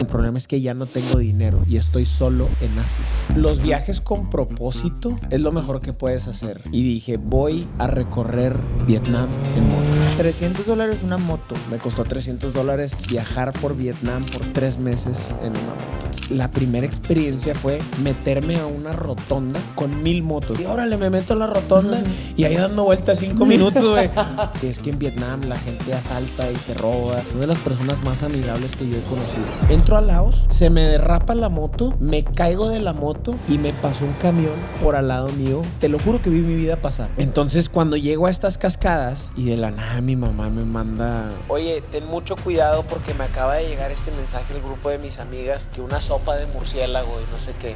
El problema es que ya no tengo dinero y estoy solo en Asia. Los viajes con propósito es lo mejor que puedes hacer. Y dije, voy a recorrer Vietnam en moto. $300 una moto. Me costó $300 viajar por Vietnam por 3 meses en una moto. La primera experiencia fue meterme a una rotonda con 1000 motos. Y órale, me meto a la rotonda y ahí dando vueltas 5 minutos, güey. Que es que en Vietnam la gente asalta y te roba. Una de las personas más amigables que yo he conocido. Entro a Laos, se me derrapa la moto, me caigo de la moto y me pasó un camión por al lado mío. Te lo juro que vi mi vida pasar. Entonces, cuando llego a estas cascadas y de la nada mi mamá me manda: oye, ten mucho cuidado porque me acaba de llegar este mensaje al grupo de mis amigas que una sopa de murciélago y no sé qué.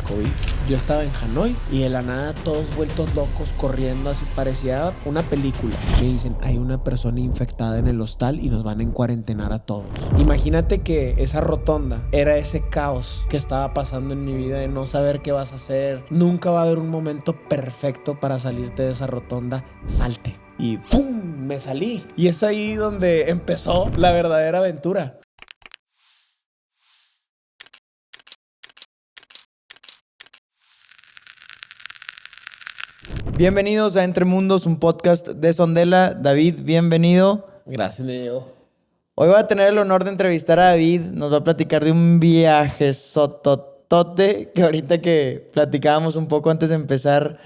COVID. Yo estaba en Hanoi y de la nada todos vueltos locos corriendo, así parecía una película. Me dicen, hay una persona infectada en el hostal y nos van a encuarentenar a todos. Imagínate que esa rotonda era ese caos que estaba pasando en mi vida de no saber qué vas a hacer. Nunca va a haber un momento perfecto para salirte de esa rotonda. Salte. Y ¡fum! Me salí. Y es ahí donde empezó la verdadera aventura. Bienvenidos a Entre Mundos, un podcast de Sondela. David, bienvenido. Gracias, Diego. Hoy voy a tener el honor de entrevistar a David. Nos va a platicar de un viaje sototote que ahorita que platicábamos un poco antes de empezar,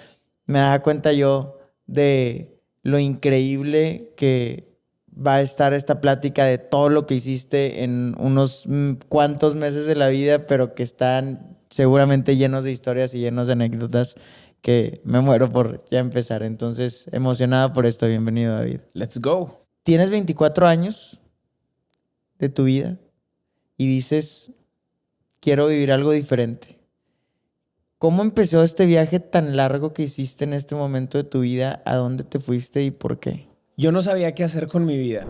me daba cuenta yo de lo increíble que va a estar esta plática de todo lo que hiciste en unos cuantos meses de la vida, pero que están seguramente llenos de historias y llenos de anécdotas que me muero por ya empezar. Entonces, emocionada por esto. Bienvenido, David. Let's go. Tienes 24 años de tu vida y dices, quiero vivir algo diferente. ¿Cómo empezó este viaje tan largo que hiciste en este momento de tu vida? ¿A dónde te fuiste y por qué? Yo no sabía qué hacer con mi vida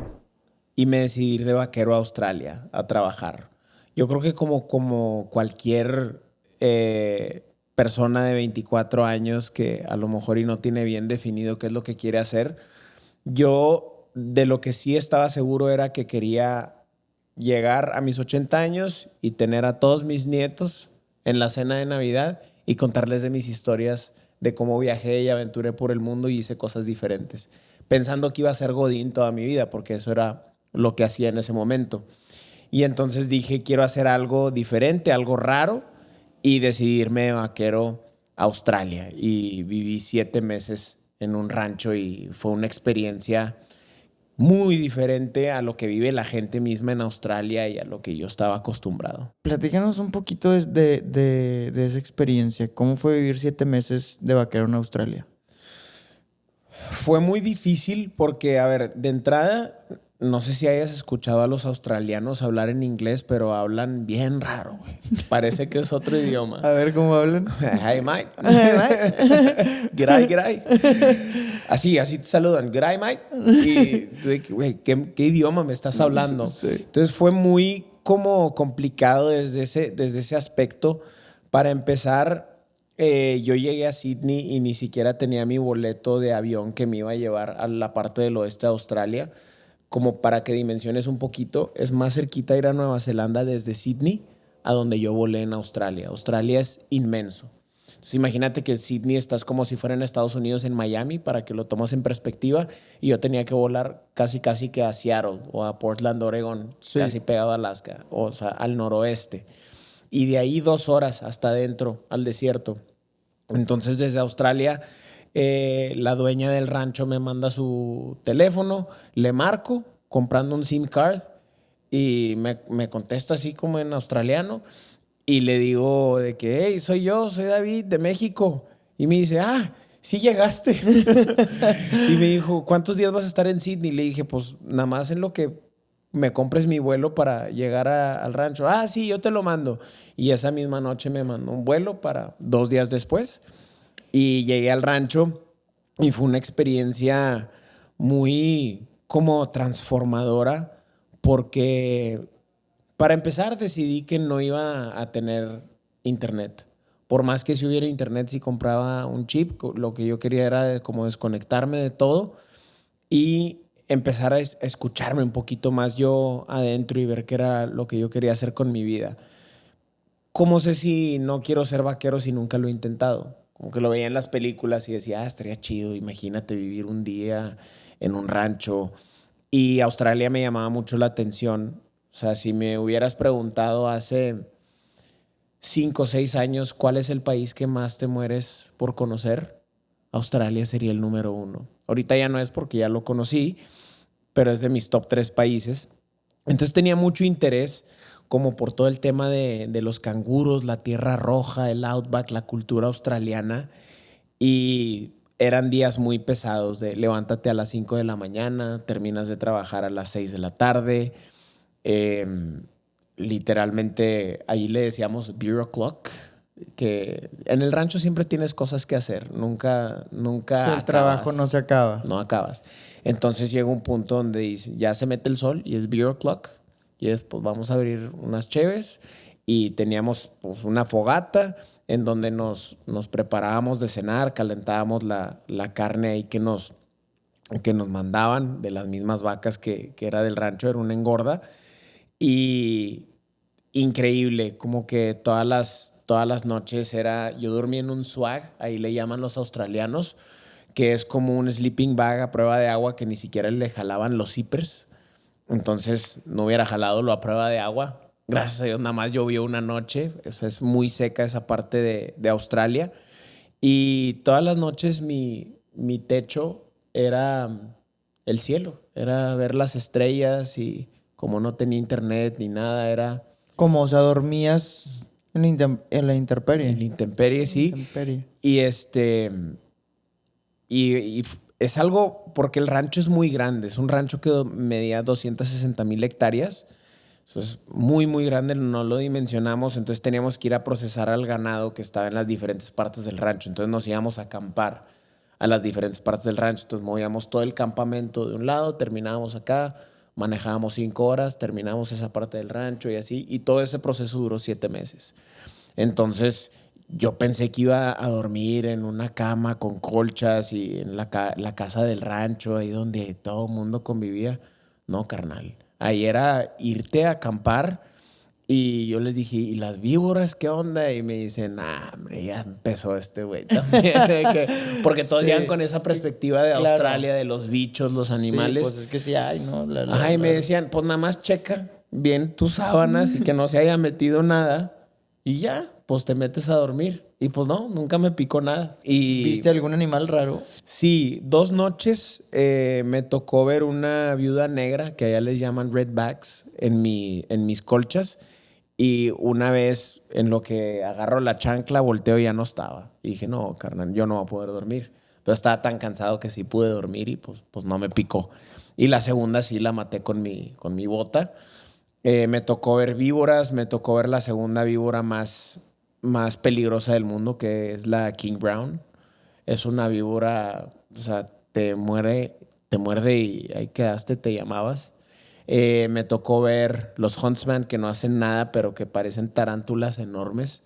y me decidí ir de vaquero a Australia a trabajar. Yo creo que como cualquier persona de 24 años que a lo mejor y no tiene bien definido qué es lo que quiere hacer, yo de lo que sí estaba seguro era que quería llegar a mis 80 años y tener a todos mis nietos en la cena de Navidad y contarles de mis historias de cómo viajé y aventuré por el mundo y hice cosas diferentes, pensando que iba a ser Godín toda mi vida, porque eso era lo que hacía en ese momento. Y entonces dije, quiero hacer algo diferente, algo raro, y decidí irme de vaquero a Australia. Y viví 7 meses en un rancho y fue una experiencia muy diferente a lo que vive la gente misma en Australia y a lo que yo estaba acostumbrado. Platícanos un poquito de esa experiencia. ¿Cómo fue vivir 7 meses de vaquero en Australia? Fue muy difícil porque, a ver, de entrada, no sé si hayas escuchado a los australianos hablar en inglés, pero hablan bien raro, güey. Parece que es otro idioma. A ver cómo hablan. Hey, mate. G'day. Así te saludan. G'day, mate. Y tú de que, güey, ¿qué idioma me estás hablando? Sí. Entonces fue muy como complicado desde ese aspecto. Para empezar, yo llegué a Sydney y ni siquiera tenía mi boleto de avión que me iba a llevar a la parte del oeste de Australia. Como para que dimensiones un poquito, es más cerquita ir a Nueva Zelanda desde Sydney a donde yo volé en Australia. Australia es inmenso. Entonces imagínate que en Sydney estás como si fuera en Estados Unidos, en Miami, para que lo tomes en perspectiva. Y yo tenía que volar casi que a Seattle o a Portland, Oregon, Sí. casi pegado a Alaska, o sea, al noroeste. Y de ahí 2 horas hasta adentro, al desierto. Entonces desde Australia, la dueña del rancho me manda su teléfono, le marco comprando un SIM card y me contesta así como en australiano y le digo de que, hey, soy David de México. Y me dice, sí llegaste. Y me dijo, ¿cuántos días vas a estar en Sydney? Le dije, pues nada más en lo que me compres mi vuelo para llegar al rancho. Sí, yo te lo mando. Y esa misma noche me mandó un vuelo para 2 días después. Y llegué al rancho y fue una experiencia muy como transformadora porque para empezar decidí que no iba a tener internet. Por más que si hubiera internet, si compraba un chip, lo que yo quería era como desconectarme de todo y empezar a escucharme un poquito más yo adentro y ver qué era lo que yo quería hacer con mi vida. ¿Cómo sé si no quiero ser vaquero si nunca lo he intentado? Como que lo veía en las películas y decía, estaría chido, imagínate vivir un día en un rancho. Y Australia me llamaba mucho la atención. O sea, si me hubieras preguntado hace 5 o 6 años cuál es el país que más te mueres por conocer, Australia sería el número 1. Ahorita ya no es porque ya lo conocí, pero es de mis top 3 países. Entonces tenía mucho interés como por todo el tema de los canguros, la tierra roja, el outback, la cultura australiana. Y eran días muy pesados de levántate a las 5 de la mañana, terminas de trabajar a las 6 de la tarde. Eh, Literalmente, ahí le decíamos Bureau Clock, que en el rancho siempre tienes cosas que hacer, nunca Sí, el acabas. trabajo no se acaba. No acabas. Entonces llega un punto donde dice, ya se mete el sol y es Bureau Clock, y es, pues vamos a abrir unas cheves, y teníamos pues una fogata en donde nos preparábamos de cenar, calentábamos la carne ahí que nos mandaban de las mismas vacas que era del rancho, era una engorda. Y increíble, como que todas las noches era, yo dormía en un swag, ahí le llaman los australianos, que es como un sleeping bag a prueba de agua que ni siquiera le jalaban los zippers. Entonces no hubiera jalado lo a prueba de agua. Gracias a Dios nada más llovió una noche. Eso es muy seca esa parte de Australia. Y todas las noches mi techo era el cielo, era ver las estrellas, y como no tenía internet ni nada, era Como, o sea, dormías en la intemperie. en la intemperie, sí. Intemperie. Y es algo porque el rancho es muy grande. Es un rancho que medía 260,000 hectáreas. Eso es muy, muy grande, no lo dimensionamos. Entonces teníamos que ir a procesar al ganado que estaba en las diferentes partes del rancho. Entonces nos íbamos a acampar a las diferentes partes del rancho. Entonces movíamos todo el campamento de un lado, terminábamos acá, manejábamos 5 horas, terminamos esa parte del rancho y así. Y todo ese proceso duró 7 meses. Entonces yo pensé que iba a dormir en una cama con colchas y en la casa del rancho, ahí donde todo el mundo convivía. No, carnal. Ahí era irte a acampar, y yo les dije, ¿y las víboras qué onda? Y me dicen, hombre, ya empezó este güey también. Porque todos Sí. llegan con esa perspectiva de Claro. Australia, de los bichos, los animales. Sí, pues es que sí hay, ¿no? Ajá, y me decían, pues nada más checa bien tus sábanas y que no se haya metido nada, y ya, pues te metes a dormir. Y pues no, nunca me picó nada. Y ¿Viste algún animal raro? sí, 2 noches me tocó ver una viuda negra, que allá les llaman redbacks, en mis colchas. Y una vez, en lo que agarro la chancla, volteo y ya no estaba. Y dije, no, carnal, yo no voy a poder dormir. Pero estaba tan cansado que sí pude dormir, y pues no me picó. Y la segunda sí la maté con mi bota. Me tocó ver víboras, me tocó ver la segunda víbora más peligrosa del mundo, que es la King Brown. Es una víbora, o sea, te muerde y ahí quedaste, te llamabas. Me tocó ver los Huntsman, que no hacen nada, pero que parecen tarántulas enormes.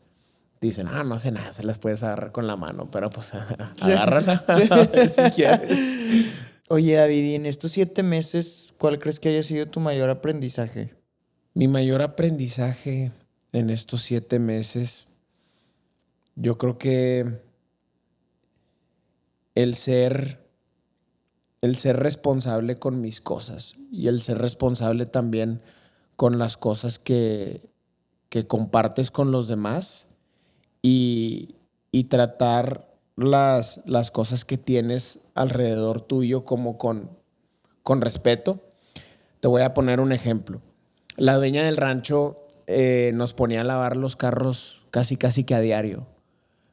Dicen, no hace nada, se las puedes agarrar con la mano, pero pues agárrala a ver si quieres. Oye, David, y en estos 7 meses, ¿cuál crees que haya sido tu mayor aprendizaje? Mi mayor aprendizaje en estos 7 meses, yo creo que el ser, el ser responsable con mis cosas, y el ser responsable también con las cosas que compartes con los demás, y tratar las cosas que tienes alrededor tuyo como con respeto. Te voy a poner un ejemplo. La dueña del rancho nos ponía a lavar los carros casi casi que a diario.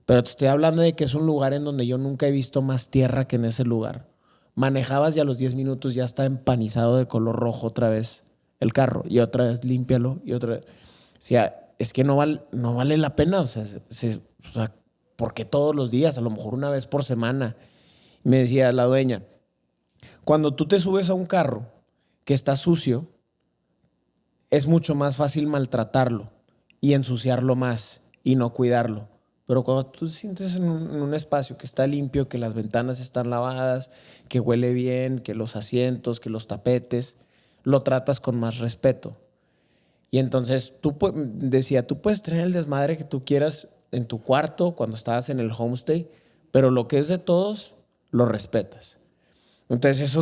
Pero te estoy hablando de que es un lugar en donde yo nunca he visto más tierra que en ese lugar. Manejabas y a los 10 minutos ya está empanizado de color rojo otra vez el carro. Y otra vez límpialo y otra vez. O sea, es que no vale la pena. O sea, ¿por qué todos los días? A lo mejor una vez por semana. Me decía la dueña, cuando tú te subes a un carro que está sucio, es mucho más fácil maltratarlo y ensuciarlo más y no cuidarlo. Pero cuando tú te sientes en un espacio que está limpio, que las ventanas están lavadas, que huele bien, que los asientos, que los tapetes, lo tratas con más respeto. Y entonces decía, tú puedes tener el desmadre que tú quieras en tu cuarto cuando estabas en el homestay, pero lo que es de todos, lo respetas. Entonces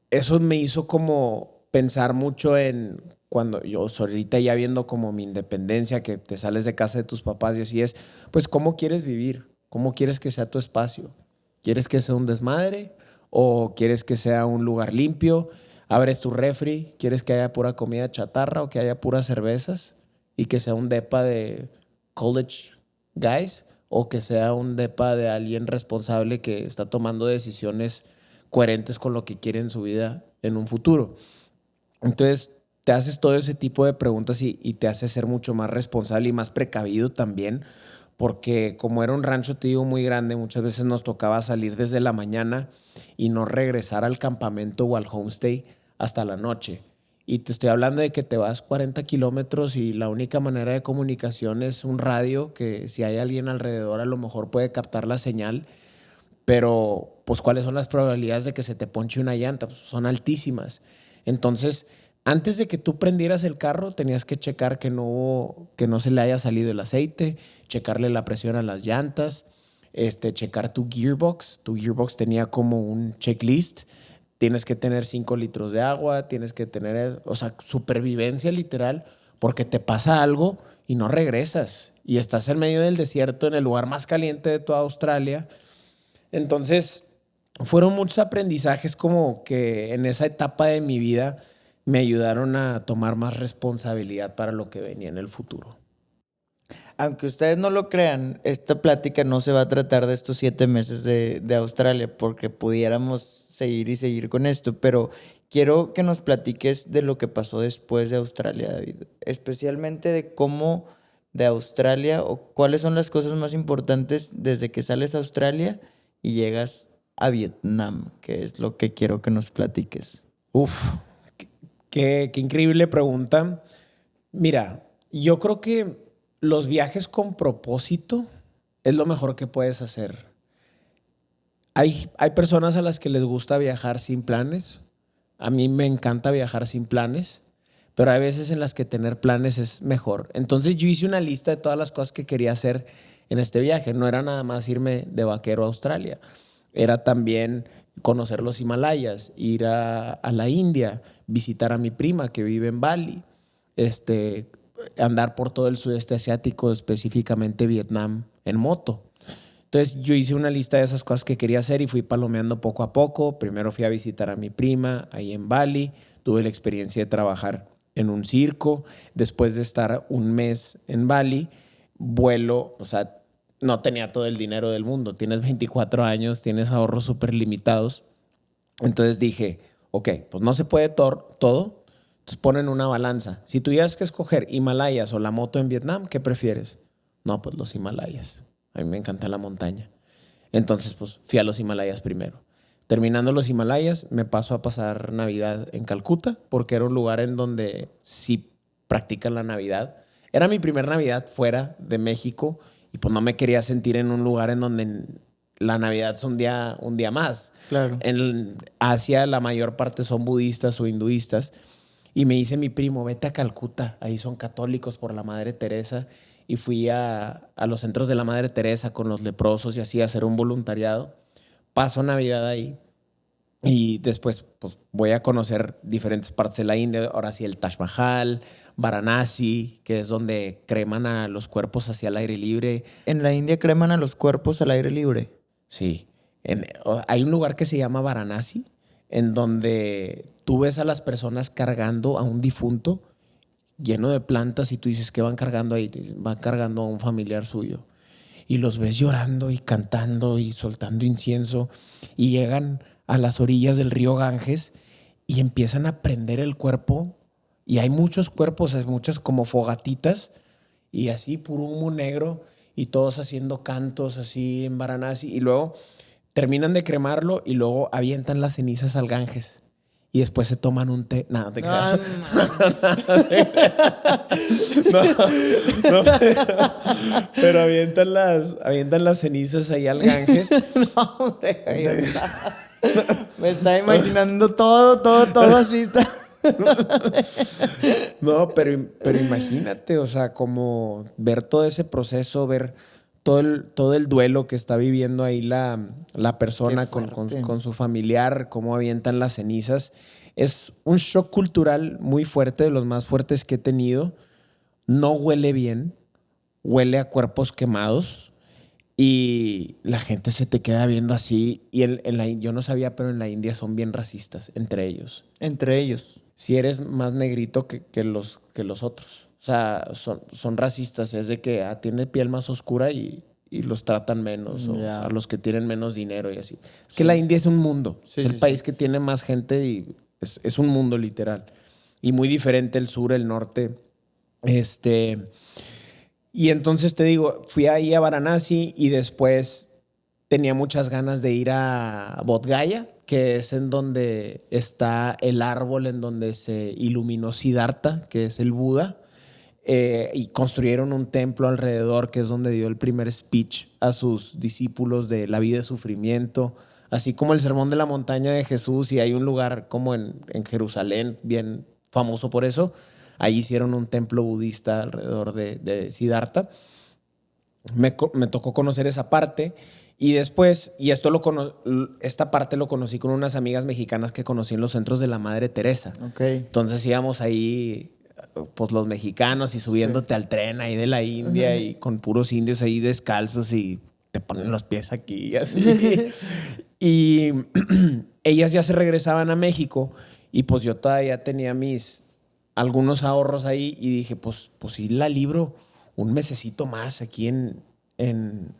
eso me hizo como pensar mucho en cuando yo ahorita ya viendo como mi independencia, que te sales de casa de tus papás y así es, pues ¿cómo quieres vivir? ¿Cómo quieres que sea tu espacio? ¿Quieres que sea un desmadre o quieres que sea un lugar limpio? Abres tu refri, ¿quieres que haya pura comida chatarra o que haya puras cervezas? Y que sea un depa de college guys o que sea un depa de alguien responsable que está tomando decisiones coherentes con lo que quiere en su vida en un futuro. Entonces, te haces todo ese tipo de preguntas y te hace ser mucho más responsable y más precavido también, porque como era un rancho, te digo, muy grande, muchas veces nos tocaba salir desde la mañana y no regresar al campamento o al homestay hasta la noche. Y te estoy hablando de que te vas 40 kilómetros y la única manera de comunicación es un radio que si hay alguien alrededor a lo mejor puede captar la señal, pero pues ¿cuáles son las probabilidades de que se te ponche una llanta? Pues son altísimas. Entonces, antes de que tú prendieras el carro, tenías que checar que no se le haya salido el aceite, checarle la presión a las llantas, checar tu gearbox. Tu gearbox tenía como un checklist. Tienes que tener 5 litros de agua, tienes que tener, o sea, supervivencia literal, porque te pasa algo y no regresas. Y estás en medio del desierto, en el lugar más caliente de toda Australia. Entonces, fueron muchos aprendizajes como que en esa etapa de mi vida me ayudaron a tomar más responsabilidad para lo que venía en el futuro. Aunque ustedes no lo crean, esta plática no se va a tratar de estos 7 meses de Australia, porque pudiéramos seguir y seguir con esto, pero quiero que nos platiques de lo que pasó después de Australia, David. Especialmente de cómo de Australia o cuáles son las cosas más importantes desde que sales a Australia y llegas a Vietnam, que es lo que quiero que nos platiques. Uf, qué increíble pregunta. Mira, yo creo que los viajes con propósito es lo mejor que puedes hacer. Hay personas a las que les gusta viajar sin planes. A mí me encanta viajar sin planes, pero hay veces en las que tener planes es mejor. Entonces yo hice una lista de todas las cosas que quería hacer en este viaje. No era nada más irme de vaquero a Australia. Era también conocer los Himalayas, ir a la India, visitar a mi prima que vive en Bali, andar por todo el sudeste asiático, específicamente Vietnam, en moto. Entonces yo hice una lista de esas cosas que quería hacer y fui palomeando poco a poco. Primero fui a visitar a mi prima ahí en Bali. Tuve la experiencia de trabajar en un circo. Después de estar un mes en Bali, vuelo, o sea, no tenía todo el dinero del mundo. Tienes 24 años, tienes ahorros súper limitados. Entonces dije, ok, pues no se puede todo. Entonces ponen una balanza. Si tuvieras que escoger Himalayas o la moto en Vietnam, ¿qué prefieres? No, pues los Himalayas. A mí me encanta la montaña. Entonces, pues fui a los Himalayas primero. Terminando los Himalayas, me paso a pasar Navidad en Calcuta, porque era un lugar en donde sí practican la Navidad. Era mi primer Navidad fuera de México y pues no me quería sentir en un lugar en donde la Navidad es un día más. Claro. En Asia la mayor parte son budistas o hinduistas. Y me dice mi primo, vete a Calcuta, ahí son católicos por la Madre Teresa. Y fui a los centros de la Madre Teresa con los leprosos y así a hacer un voluntariado. Paso Navidad ahí y después pues, voy a conocer diferentes partes de la India. Ahora sí el Taj Mahal, Varanasi, que es donde creman a los cuerpos hacia el aire libre. En la India creman a los cuerpos al aire libre. Sí, hay un lugar que se llama Varanasi, en donde tú ves a las personas cargando a un difunto lleno de plantas y tú dices, ¿qué van cargando ahí? Van cargando a un familiar suyo. Y los ves llorando y cantando y soltando incienso y llegan a las orillas del río Ganges y empiezan a prender el cuerpo y hay muchos cuerpos, hay muchas como fogatitas y así puro humo negro y todos haciendo cantos así en Varanasi y luego terminan de cremarlo y luego avientan las cenizas al Ganges y después se toman un té. No, te creas. No, No, pero avientan las cenizas ahí al Ganges. no, hombre, güey, me está imaginando todo así está. No, pero imagínate, o sea, como ver todo ese proceso, ver todo el duelo que está viviendo ahí la persona Qué con fuerte. su familiar, cómo avientan las cenizas. Es un shock cultural muy fuerte, de los más fuertes que he tenido. No huele bien, huele a cuerpos quemados y la gente se te queda viendo así. Y yo no sabía, pero en la India son bien racistas entre ellos. Entre ellos. Si eres más negrito que los otros. O sea, son racistas. Es de que tiene piel más oscura y los tratan menos. O Ya. a los que tienen menos dinero y así. Es que la India es un mundo. Sí, Es el sí, país que tiene más gente y es un mundo literal. Y muy diferente el sur, el norte. Y entonces te digo, fui ahí a Varanasi y después tenía muchas ganas de ir a Bodh Gaya, que es en donde está el árbol en donde se iluminó Siddhartha, que es el Buda. Y construyeron un templo alrededor, que es donde dio el primer speech a sus discípulos de la vida y sufrimiento, así como el Sermón de la Montaña de Jesús, y hay un lugar como en Jerusalén, bien famoso por eso. Ahí hicieron un templo budista alrededor de Siddhartha. Me tocó conocer esa parte y después, esta parte lo conocí con unas amigas mexicanas que conocí en los centros de la Madre Teresa. Ok. Entonces íbamos ahí, pues los mexicanos y subiéndote al tren ahí de la India y con puros indios ahí descalzos y te ponen los pies aquí y así. Y ellas ya se regresaban a México y pues yo todavía tenía algunos ahorros ahí y dije, pues sí la libro un mesecito más aquí en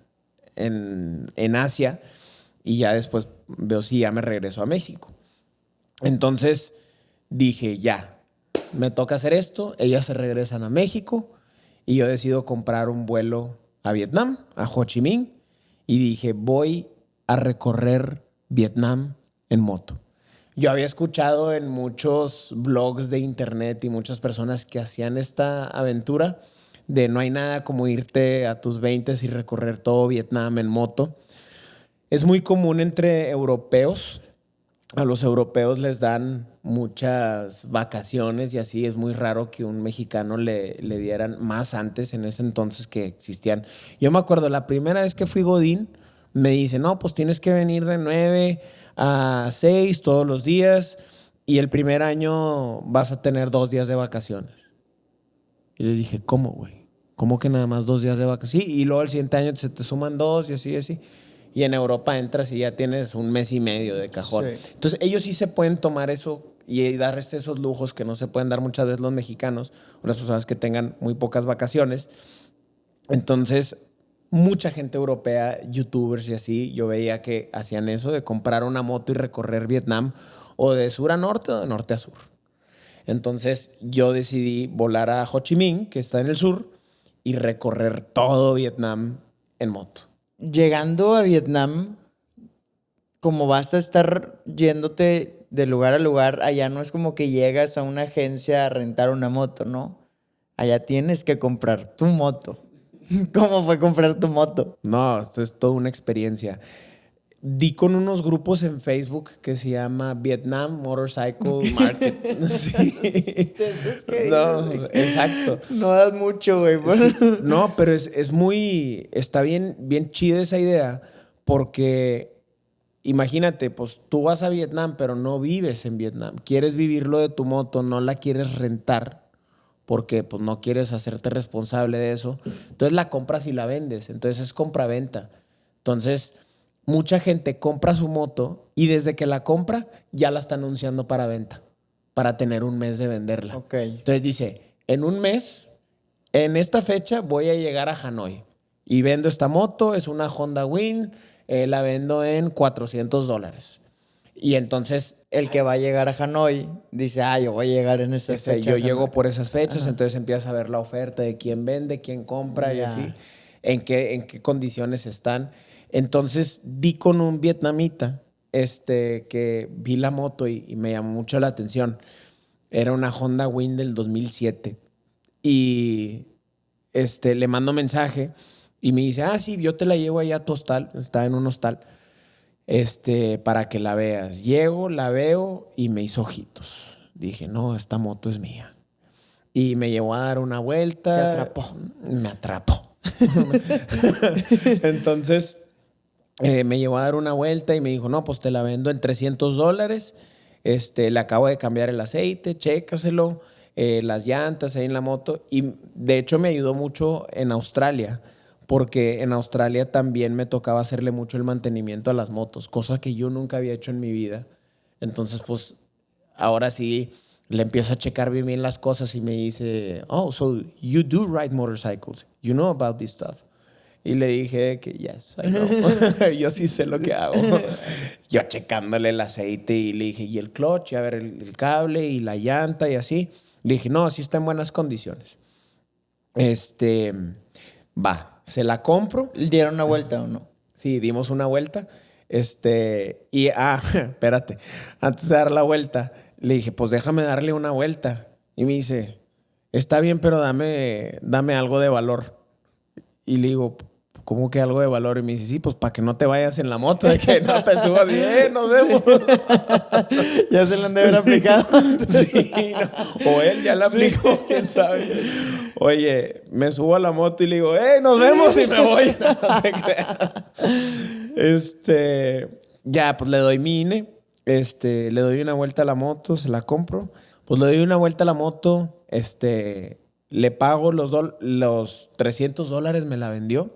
Asia y ya después veo si ya me regreso a México. Entonces dije, ya, me toca hacer esto, ellas se regresan a México y yo decido comprar un vuelo a Vietnam, a Ho Chi Minh, y dije, voy a recorrer Vietnam en moto. Yo había escuchado en muchos blogs de internet y muchas personas que hacían esta aventura de no hay nada como irte a tus 20 y recorrer todo Vietnam en moto. Es muy común entre europeos. A los europeos les dan muchas vacaciones y así es muy raro que un mexicano le dieran más antes en ese entonces que existían. Yo me acuerdo, la primera vez que fui Godín, me dice, no, pues tienes que venir de 9 a 6 todos los días y el primer año vas a tener 2 días de vacaciones. Y le dije, ¿cómo, güey? ¿Cómo que nada más 2 días de vacaciones? Sí, y luego el siguiente año se te suman 2 y así, y así. Y en Europa entras y ya tienes un mes y medio de cajón. Sí. Entonces ellos sí se pueden tomar eso y dar esos lujos que no se pueden dar muchas veces los mexicanos o las personas que tengan muy pocas vacaciones. Entonces, mucha gente europea, youtubers y así, yo veía que hacían eso de comprar una moto y recorrer Vietnam o de sur a norte o de norte a sur. Entonces yo decidí volar a Ho Chi Minh, que está en el sur, y recorrer todo Vietnam en moto. Llegando a Vietnam, como vas a estar yéndote de lugar a lugar, allá no es como que llegas a una agencia a rentar una moto, ¿no? Allá tienes que comprar tu moto. ¿Cómo fue comprar tu moto? No, esto es toda una experiencia. Di con unos grupos en Facebook que se llama Vietnam Motorcycle Market. Sí. Es que No, dices, exacto. no das mucho, güey. Sí, no, pero es muy, está bien chida esa idea porque imagínate, pues tú vas a Vietnam, pero no vives en Vietnam. Quieres vivirlo de tu moto, no la quieres rentar porque pues no quieres hacerte responsable de eso. Entonces la compras y la vendes. Entonces es compra-venta. Entonces mucha gente compra su moto y desde que la compra ya la está anunciando para venta, para tener un mes de venderla. Ok. Entonces dice, en un mes, en esta fecha voy a llegar a Hanoi y vendo esta moto, es una Honda Win, la vendo en $400. Y entonces El que va a llegar a Hanoi dice, yo voy a llegar en esa fecha. yo a llego Hanoi. por esas fechas, Ajá. entonces empiezas a ver la oferta de quién vende, quién compra y Ya. así, en qué condiciones están. Entonces di con un vietnamita que vi la moto y me llamó mucho la atención. Era una Honda Wing del 2007. Y le mando mensaje y me dice, sí, yo te la llevo allá a tu hostal. Está en un hostal. Para que la veas. Llego, la veo y me hizo ojitos. Dije, no, esta moto es mía. Y me llevó a dar una vuelta. Te atrapó. Me atrapó. Entonces, me llevó a dar una vuelta y me dijo, no, pues te la vendo en $300. Le acabo de cambiar el aceite, chécaselo, las llantas ahí en la moto. Y de hecho me ayudó mucho en Australia, porque en Australia también me tocaba hacerle mucho el mantenimiento a las motos, cosa que yo nunca había hecho en mi vida. Entonces, pues, ahora sí le empiezo a checar bien las cosas y me dice, oh, so you do ride motorcycles. You know about this stuff. Y le dije que yes, I know. Yo sí sé lo que hago. Yo checándole el aceite y le dije, y el clutch, y a ver el cable y la llanta y así. Le dije, no, sí está en buenas condiciones. Va, se la compro. ¿Dieron una vuelta o no? Sí, dimos una vuelta. Espérate. Antes de dar la vuelta, le dije, pues déjame darle una vuelta. Y me dice, está bien, pero dame algo de valor. Y le digo, ¿cómo que algo de valor? Y me dice, sí, pues para que no te vayas en la moto, de que no te subas y nos vemos. Ya se lo han de haber aplicado. Sí, no. O él ya la aplicó, quién sabe. Oye, me subo a la moto y le digo, nos vemos y me voy. No te creas. Ya, pues le doy mi INE, le doy una vuelta a la moto, se la compro. Pues le doy una vuelta a la moto, le pago los $300, me la vendió.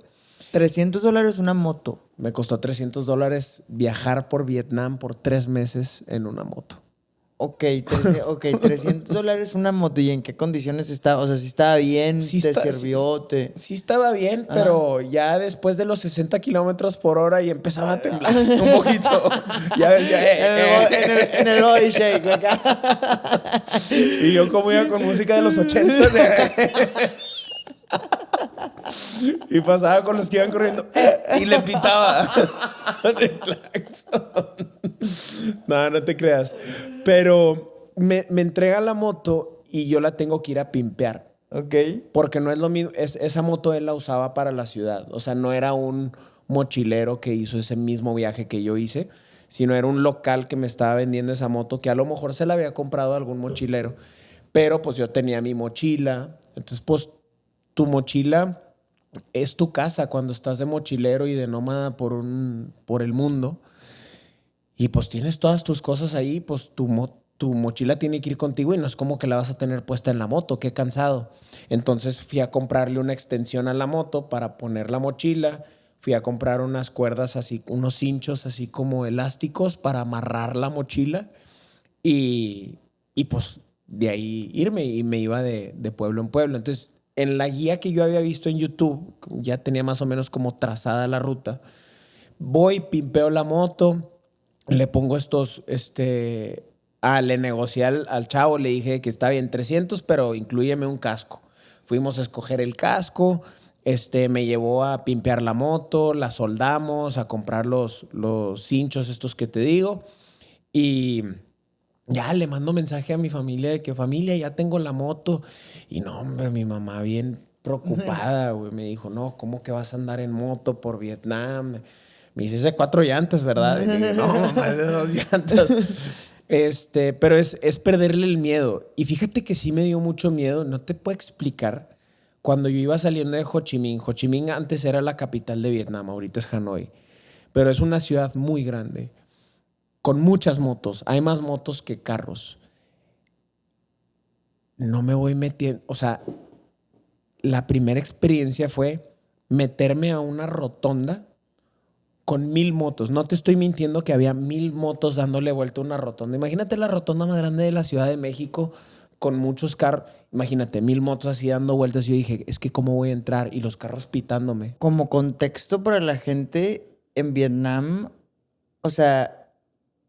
$300 una moto. Me costó $300 viajar por Vietnam por 3 meses en una moto. Ok, $300 una moto. ¿Y en qué condiciones estaba? O sea, si estaba bien, Sí te está- sirvió, Sí estaba bien, Ajá. pero ya después de los 60 kilómetros por hora ya empezaba a temblar un poquito. Ya decía, en el body shake acá. Y yo como iba con música de los 80. Y pasaba con los que iban corriendo y le pitaba el claxon. No te creas. Pero me entrega la moto y yo la tengo que ir a pimpear. Ok. Porque no es lo mismo. Esa moto él la usaba para la ciudad. O sea, no era un mochilero que hizo ese mismo viaje que yo hice, sino era un local que me estaba vendiendo esa moto que a lo mejor se la había comprado a algún mochilero. Pero pues yo tenía mi mochila. Entonces, pues tu mochila es tu casa cuando estás de mochilero y de nómada por el mundo. Y pues tienes todas tus cosas ahí, pues tu mochila tiene que ir contigo y no es como que la vas a tener puesta en la moto, qué cansado. Entonces fui a comprarle una extensión a la moto para poner la mochila. Fui a comprar unas cuerdas así, unos cinchos así como elásticos para amarrar la mochila. Y pues de ahí irme y me iba de pueblo en pueblo. Entonces, en la guía que yo había visto en YouTube, ya tenía más o menos como trazada la ruta. Voy, pimpeo la moto, le pongo le negocié al chavo, le dije que está bien 300, pero inclúyeme un casco. Fuimos a escoger el casco, me llevó a pimpear la moto, la soldamos, a comprar los cinchos estos que te digo. Y ya le mando mensaje a mi familia de que familia, ya tengo la moto. Y no, hombre, mi mamá bien preocupada, güey. Me dijo, no, ¿cómo que vas a andar en moto por Vietnam? Me dice, es de 4 llantas, ¿verdad? Y le digo, no, mamá, es de 2 llantas. Pero es perderle el miedo. Y fíjate que sí me dio mucho miedo. No te puedo explicar. Cuando yo iba saliendo de Ho Chi Minh, Ho Chi Minh antes era la capital de Vietnam, ahorita es Hanoi. Pero es una ciudad muy grande, con muchas motos. Hay más motos que carros. No me voy metiendo. O sea, la primera experiencia fue meterme a una rotonda con 1000 motos. No te estoy mintiendo que había 1000 motos dándole vuelta a una rotonda. Imagínate la rotonda más grande de la Ciudad de México con muchos carros. Imagínate, 1000 motos así dando vueltas. Y yo dije, es que ¿cómo voy a entrar? Y los carros pitándome. Como contexto para la gente en Vietnam, o sea,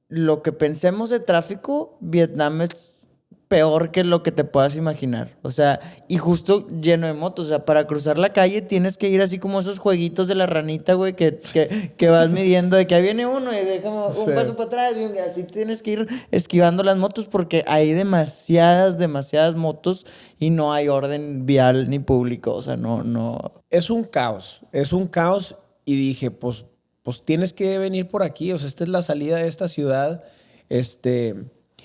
lo que pensemos de tráfico, Vietnam es peor que lo que te puedas imaginar. O sea, y justo lleno de motos. O sea, para cruzar la calle tienes que ir así como esos jueguitos de la ranita, güey, que vas midiendo de que ahí viene uno y deja un paso para atrás. Y así tienes que ir esquivando las motos porque hay demasiadas motos y no hay orden vial ni público. O sea, no. Es un caos. Y dije, pues tienes que venir por aquí. O sea, esta es la salida de esta ciudad.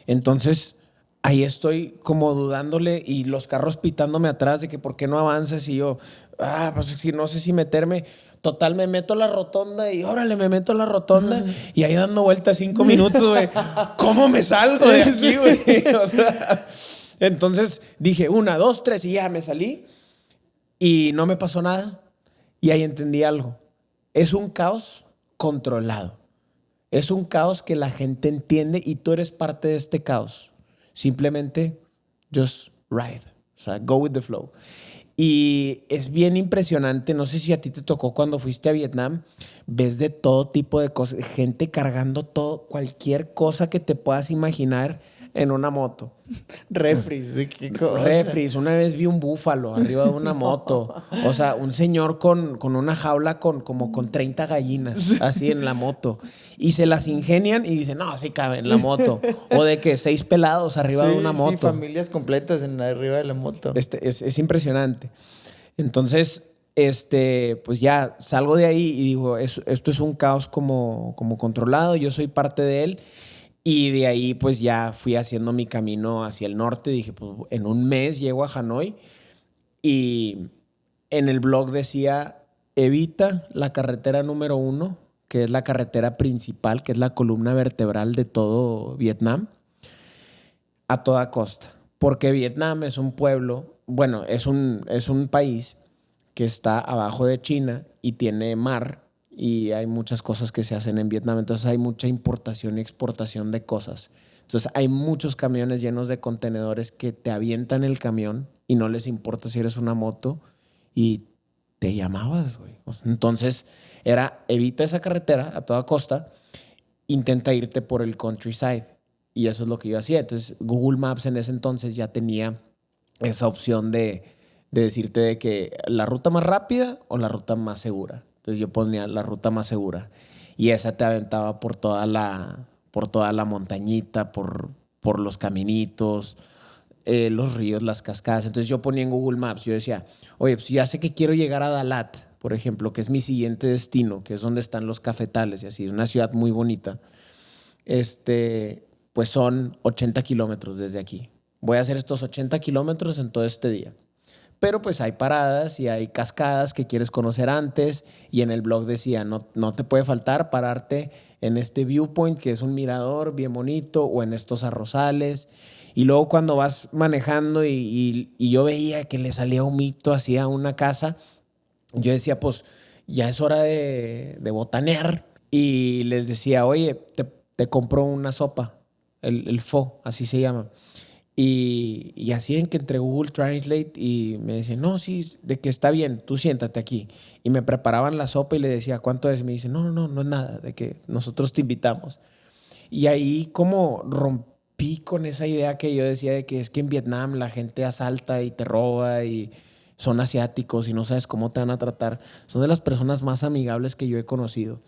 Entonces, ahí estoy como dudándole y los carros pitándome atrás de que por qué no avanzas y yo, pues si no sé si meterme. Total, me meto a la rotonda y órale, me meto a la rotonda y ahí dando vueltas 5 minutos, güey. ¿Cómo me salgo de aquí, güey? O sea, entonces dije, 1, 2, 3 y ya me salí y no me pasó nada. Y ahí entendí algo. Es un caos controlado. Es un caos que la gente entiende y tú eres parte de este caos. Simplemente, just ride. O sea, go with the flow. Y es bien impresionante. No sé si a ti te tocó cuando fuiste a Vietnam. Ves de todo tipo de cosas. Gente cargando todo, cualquier cosa que te puedas imaginar en una moto. Refris, ¿qué cosa? Refris. Una vez vi un búfalo arriba de una moto. O sea, un señor con una jaula como con 30 gallinas así en la moto. Y se las ingenian y dicen, no, así cabe en la moto. O de que 6 pelados arriba de una moto. Sí, familias completas arriba de la moto. Es impresionante. Entonces, pues ya salgo de ahí y digo, esto es un caos como controlado. Yo soy parte de él. Y de ahí pues ya fui haciendo mi camino hacia el norte. Dije, pues en un mes llego a Hanoi. Y en el blog decía, evita la carretera número 1, que es la carretera principal, que es la columna vertebral de todo Vietnam, a toda costa. Porque Vietnam es un pueblo, bueno, es un país que está abajo de China y tiene mar. Y hay muchas cosas que se hacen en Vietnam. Entonces hay mucha importación y exportación de cosas. Entonces hay muchos camiones llenos de contenedores que te avientan el camión y no les importa si eres una moto y te llamabas, güey. Entonces evita esa carretera a toda costa, intenta irte por el countryside. Y eso es lo que yo hacía. Entonces Google Maps en ese entonces ya tenía esa opción de decirte de que la ruta más rápida o la ruta más segura. Entonces yo ponía la ruta más segura y esa te aventaba por toda la montañita, por los caminitos, los ríos, las cascadas. Entonces yo ponía en Google Maps, yo decía, oye, pues ya sé que quiero llegar a Dalat, por ejemplo, que es mi siguiente destino, que es donde están los cafetales y así, es una ciudad muy bonita. Pues son 80 kilómetros desde aquí. Voy a hacer estos 80 kilómetros en todo este día. Pero pues hay paradas y hay cascadas que quieres conocer antes. Y en el blog decía, no te puede faltar pararte en este viewpoint, que es un mirador bien bonito, o en estos arrozales. Y luego cuando vas manejando y yo veía que le salía humito hacia una casa, yo decía, pues ya es hora de botanear. Y les decía, oye, te compro una sopa, el pho, así se llama. Y así en que entre Google Translate y me decían, no, sí, de que está bien, tú siéntate aquí. Y me preparaban la sopa y le decía, ¿cuánto es? Y me dicen, no es nada, de que nosotros te invitamos. Y ahí como rompí con esa idea que yo decía de que es que en Vietnam la gente asalta y te roba y son asiáticos y no sabes cómo te van a tratar. Son de las personas más amigables que yo he conocido.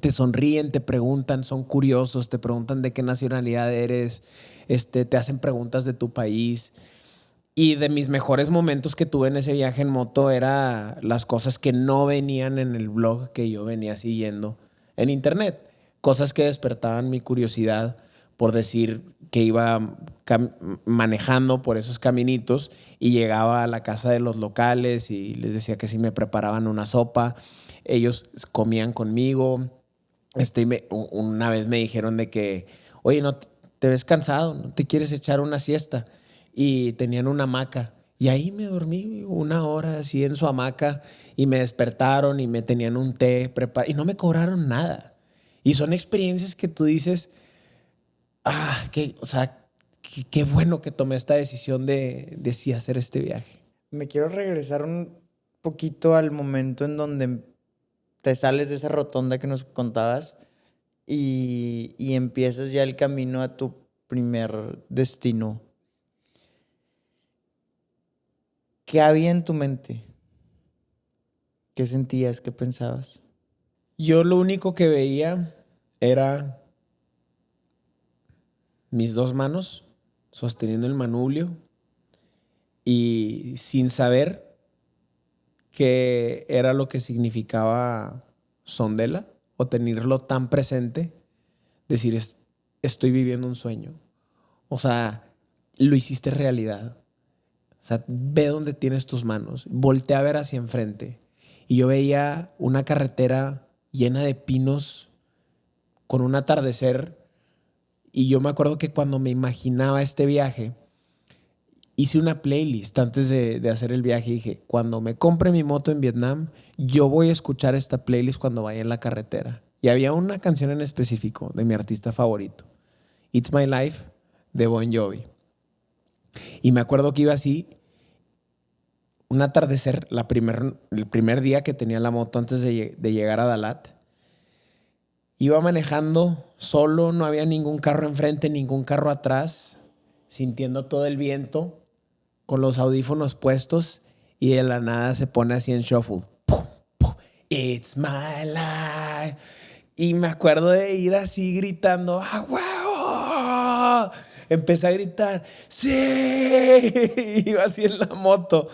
Te sonríen, te preguntan, son curiosos, te preguntan de qué nacionalidad eres, te hacen preguntas de tu país. Y de mis mejores momentos que tuve en ese viaje en moto era las cosas que no venían en el blog que yo venía siguiendo en internet. Cosas que despertaban mi curiosidad por decir que iba manejando por esos caminitos y llegaba a la casa de los locales y les decía que si me preparaban una sopa, ellos comían conmigo. Una vez me dijeron de que, oye, no te ves cansado, no te quieres echar una siesta. Y tenían una hamaca. Y ahí me dormí 1 hora así en su hamaca y me despertaron y me tenían un té preparado y no me cobraron nada. Y son experiencias que tú dices, o sea, qué bueno que tomé esta decisión de sí hacer este viaje. Me quiero regresar un poquito al momento en donde te sales de esa rotonda que nos contabas y empiezas ya el camino a tu primer destino. ¿qué había en tu mente? ¿Qué sentías? ¿Qué pensabas? Yo lo único que veía era mis dos manos sosteniendo el manubrio y sin saber qué era lo que significaba Sondela o tenerlo tan presente, decir, estoy viviendo un sueño. O sea, lo hiciste realidad. O sea, ve dónde tienes tus manos. Voltea a ver hacia enfrente. Y yo veía una carretera llena de pinos con un atardecer. Y yo me acuerdo que cuando me imaginaba este viaje, hice una playlist antes de hacer el viaje y dije, cuando me compre mi moto en Vietnam, yo voy a escuchar esta playlist cuando vaya en la carretera. Y había una canción en específico de mi artista favorito, It's My Life, de Bon Jovi. Y me acuerdo que iba así, un atardecer, el primer día que tenía la moto antes de llegar a Dalat. Iba manejando solo, no había ningún carro enfrente, ningún carro atrás, sintiendo todo el viento, con los audífonos puestos y de la nada se pone así en shuffle. Pum, pum. It's my life. Y me acuerdo de ir así gritando, ¡ah, huevo! Empecé a gritar, ¡sí! Iba así en la moto.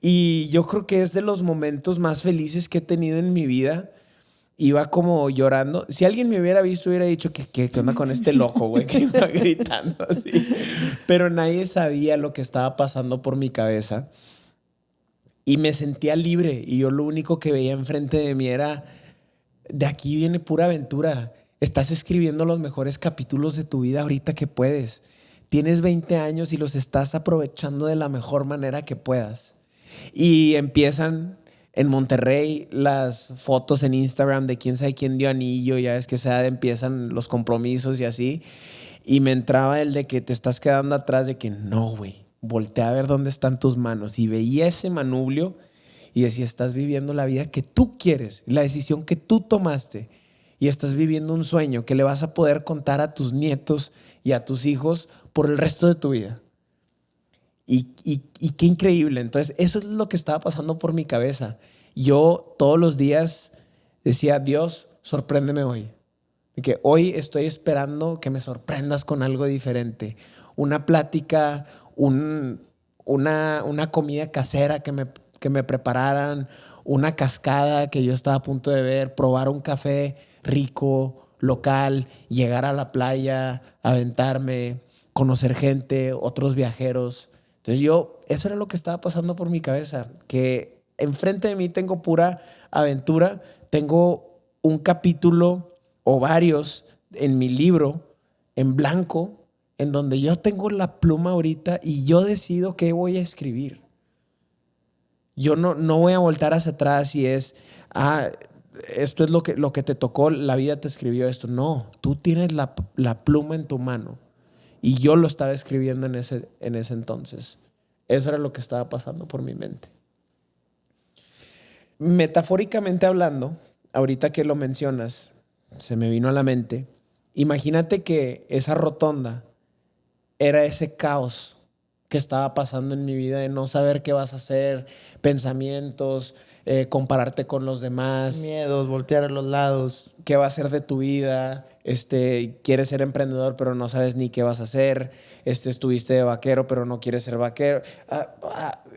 Y yo creo que es de los momentos más felices que he tenido en mi vida. Iba como llorando. Si alguien me hubiera visto, hubiera dicho, ¿qué onda con este loco, güey? Que iba gritando así. Pero nadie sabía lo que estaba pasando por mi cabeza. Y me sentía libre. Y yo lo único que veía enfrente de mí era, de aquí viene pura aventura. Estás escribiendo los mejores capítulos de tu vida ahorita que puedes. Tienes 20 años y los estás aprovechando de la mejor manera que puedas. Y empiezan en Monterrey las fotos en Instagram de quién sabe quién dio anillo, ya es que empiezan los compromisos y así. Y me entraba el de que te estás quedando atrás, de que no, güey, voltea a ver dónde están tus manos. Y veía ese manubrio y decía, estás viviendo la vida que tú quieres, la decisión que tú tomaste. Y estás viviendo un sueño que le vas a poder contar a tus nietos y a tus hijos por el resto de tu vida. Y qué increíble. Entonces, eso es lo que estaba pasando por mi cabeza. Yo todos los días decía, Dios, sorpréndeme hoy. De que hoy estoy esperando que me sorprendas con algo diferente. Una plática, una comida casera que me prepararan, una cascada que yo estaba a punto de ver, probar un café rico, local, llegar a la playa, aventarme, conocer gente, otros viajeros. Entonces eso era lo que estaba pasando por mi cabeza, que enfrente de mí tengo pura aventura, tengo un capítulo o varios en mi libro en blanco, en donde yo tengo la pluma ahorita y yo decido qué voy a escribir. Yo no voy a voltar hacia atrás y esto es lo que te tocó, la vida te escribió esto. No, tú tienes la pluma en tu mano. Y yo lo estaba escribiendo en ese entonces. Eso era lo que estaba pasando por mi mente. Metafóricamente hablando, ahorita que lo mencionas, se me vino a la mente. Imagínate que esa rotonda era ese caos que estaba pasando en mi vida de no saber qué vas a hacer, pensamientos, compararte con los demás. Miedos, voltear a los lados. ¿Qué va a ser de tu vida? Quieres ser emprendedor, pero no sabes ni qué vas a hacer. Estuviste de vaquero, pero no quieres ser vaquero.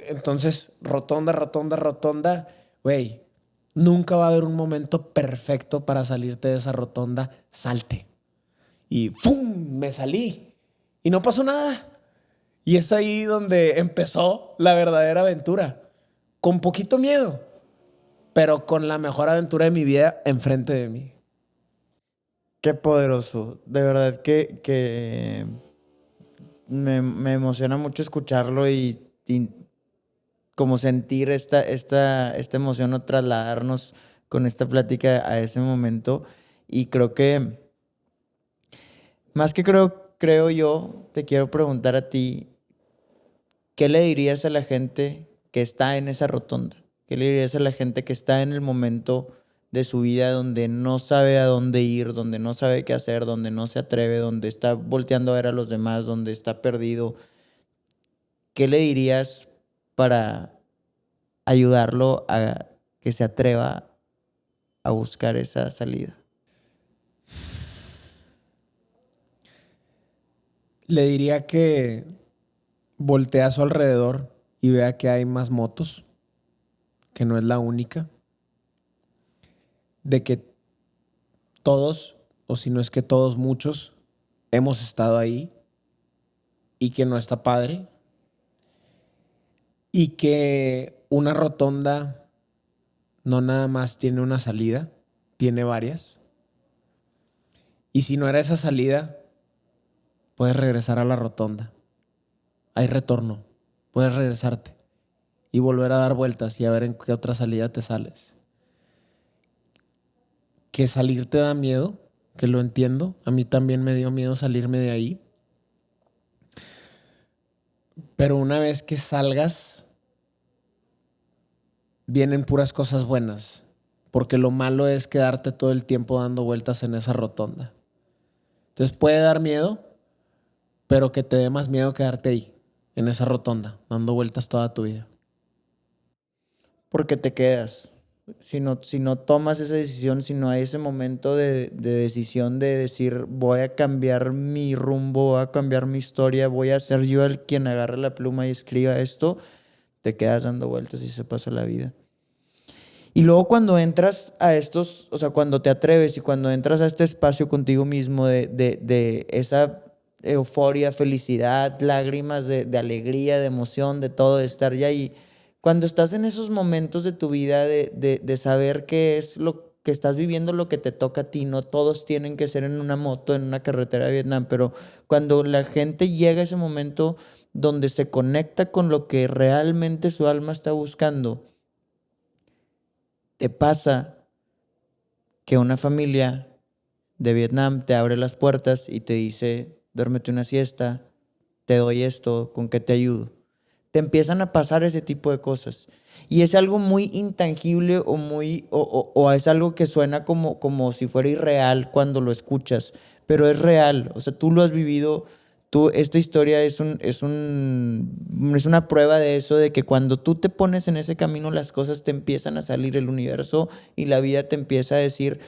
Entonces, rotonda. Güey, nunca va a haber un momento perfecto para salirte de esa rotonda. Salte. Y ¡fum! Me salí. Y no pasó nada. Y es ahí donde empezó la verdadera aventura. Con poquito miedo, pero con la mejor aventura de mi vida enfrente de mí. Qué poderoso. De verdad que me emociona mucho escucharlo y como sentir esta emoción o trasladarnos con esta plática a ese momento. Y creo que, más que creo yo, te quiero preguntar a ti, ¿qué le dirías a la gente que está en esa rotonda? ¿Qué le dirías a la gente que está en el momento de su vida donde no sabe a dónde ir, donde no sabe qué hacer, donde no se atreve, donde está volteando a ver a los demás, donde está perdido? ¿Qué le dirías para ayudarlo a que se atreva a buscar esa salida? Le diría que voltea a su alrededor y vea que hay más motos, que no es la única, de que todos, o si no es que todos, muchos, hemos estado ahí y que no está padre y que una rotonda no nada más tiene una salida, tiene varias. Y si no era esa salida, puedes regresar a la rotonda. Hay retorno. Puedes regresarte y volver a dar vueltas y a ver en qué otra salida te sales. Que salir te da miedo, que lo entiendo. A mí también me dio miedo salirme de ahí. Pero una vez que salgas, vienen puras cosas buenas. Porque lo malo es quedarte todo el tiempo dando vueltas en esa rotonda. Entonces puede dar miedo, pero que te dé más miedo quedarte ahí, en esa rotonda, dando vueltas toda tu vida. Porque te quedas. Si no tomas esa decisión, si no hay ese momento de decisión de decir voy a cambiar mi rumbo, voy a cambiar mi historia, voy a ser yo el quien agarre la pluma y escriba esto, te quedas dando vueltas y se pasa la vida. Y luego cuando entras a estos, o sea, cuando te atreves y cuando entras a este espacio contigo mismo de esa euforia, felicidad, lágrimas de alegría, de emoción, de todo, de estar ya ahí, cuando estás en esos momentos de tu vida de saber qué es lo que estás viviendo, lo que te toca a ti, no todos tienen que ser en una moto, en una carretera de Vietnam, pero cuando la gente llega a ese momento donde se conecta con lo que realmente su alma está buscando, te pasa que una familia de Vietnam te abre las puertas y te dice, duérmete una siesta, te doy esto, ¿con qué te ayudo? Te empiezan a pasar ese tipo de cosas. Y es algo muy intangible o es algo que suena como si fuera irreal cuando lo escuchas, pero es real. O sea, tú lo has vivido. Esta historia es una prueba de eso, de que cuando tú te pones en ese camino, las cosas te empiezan a salir, el universo y la vida te empieza a decir,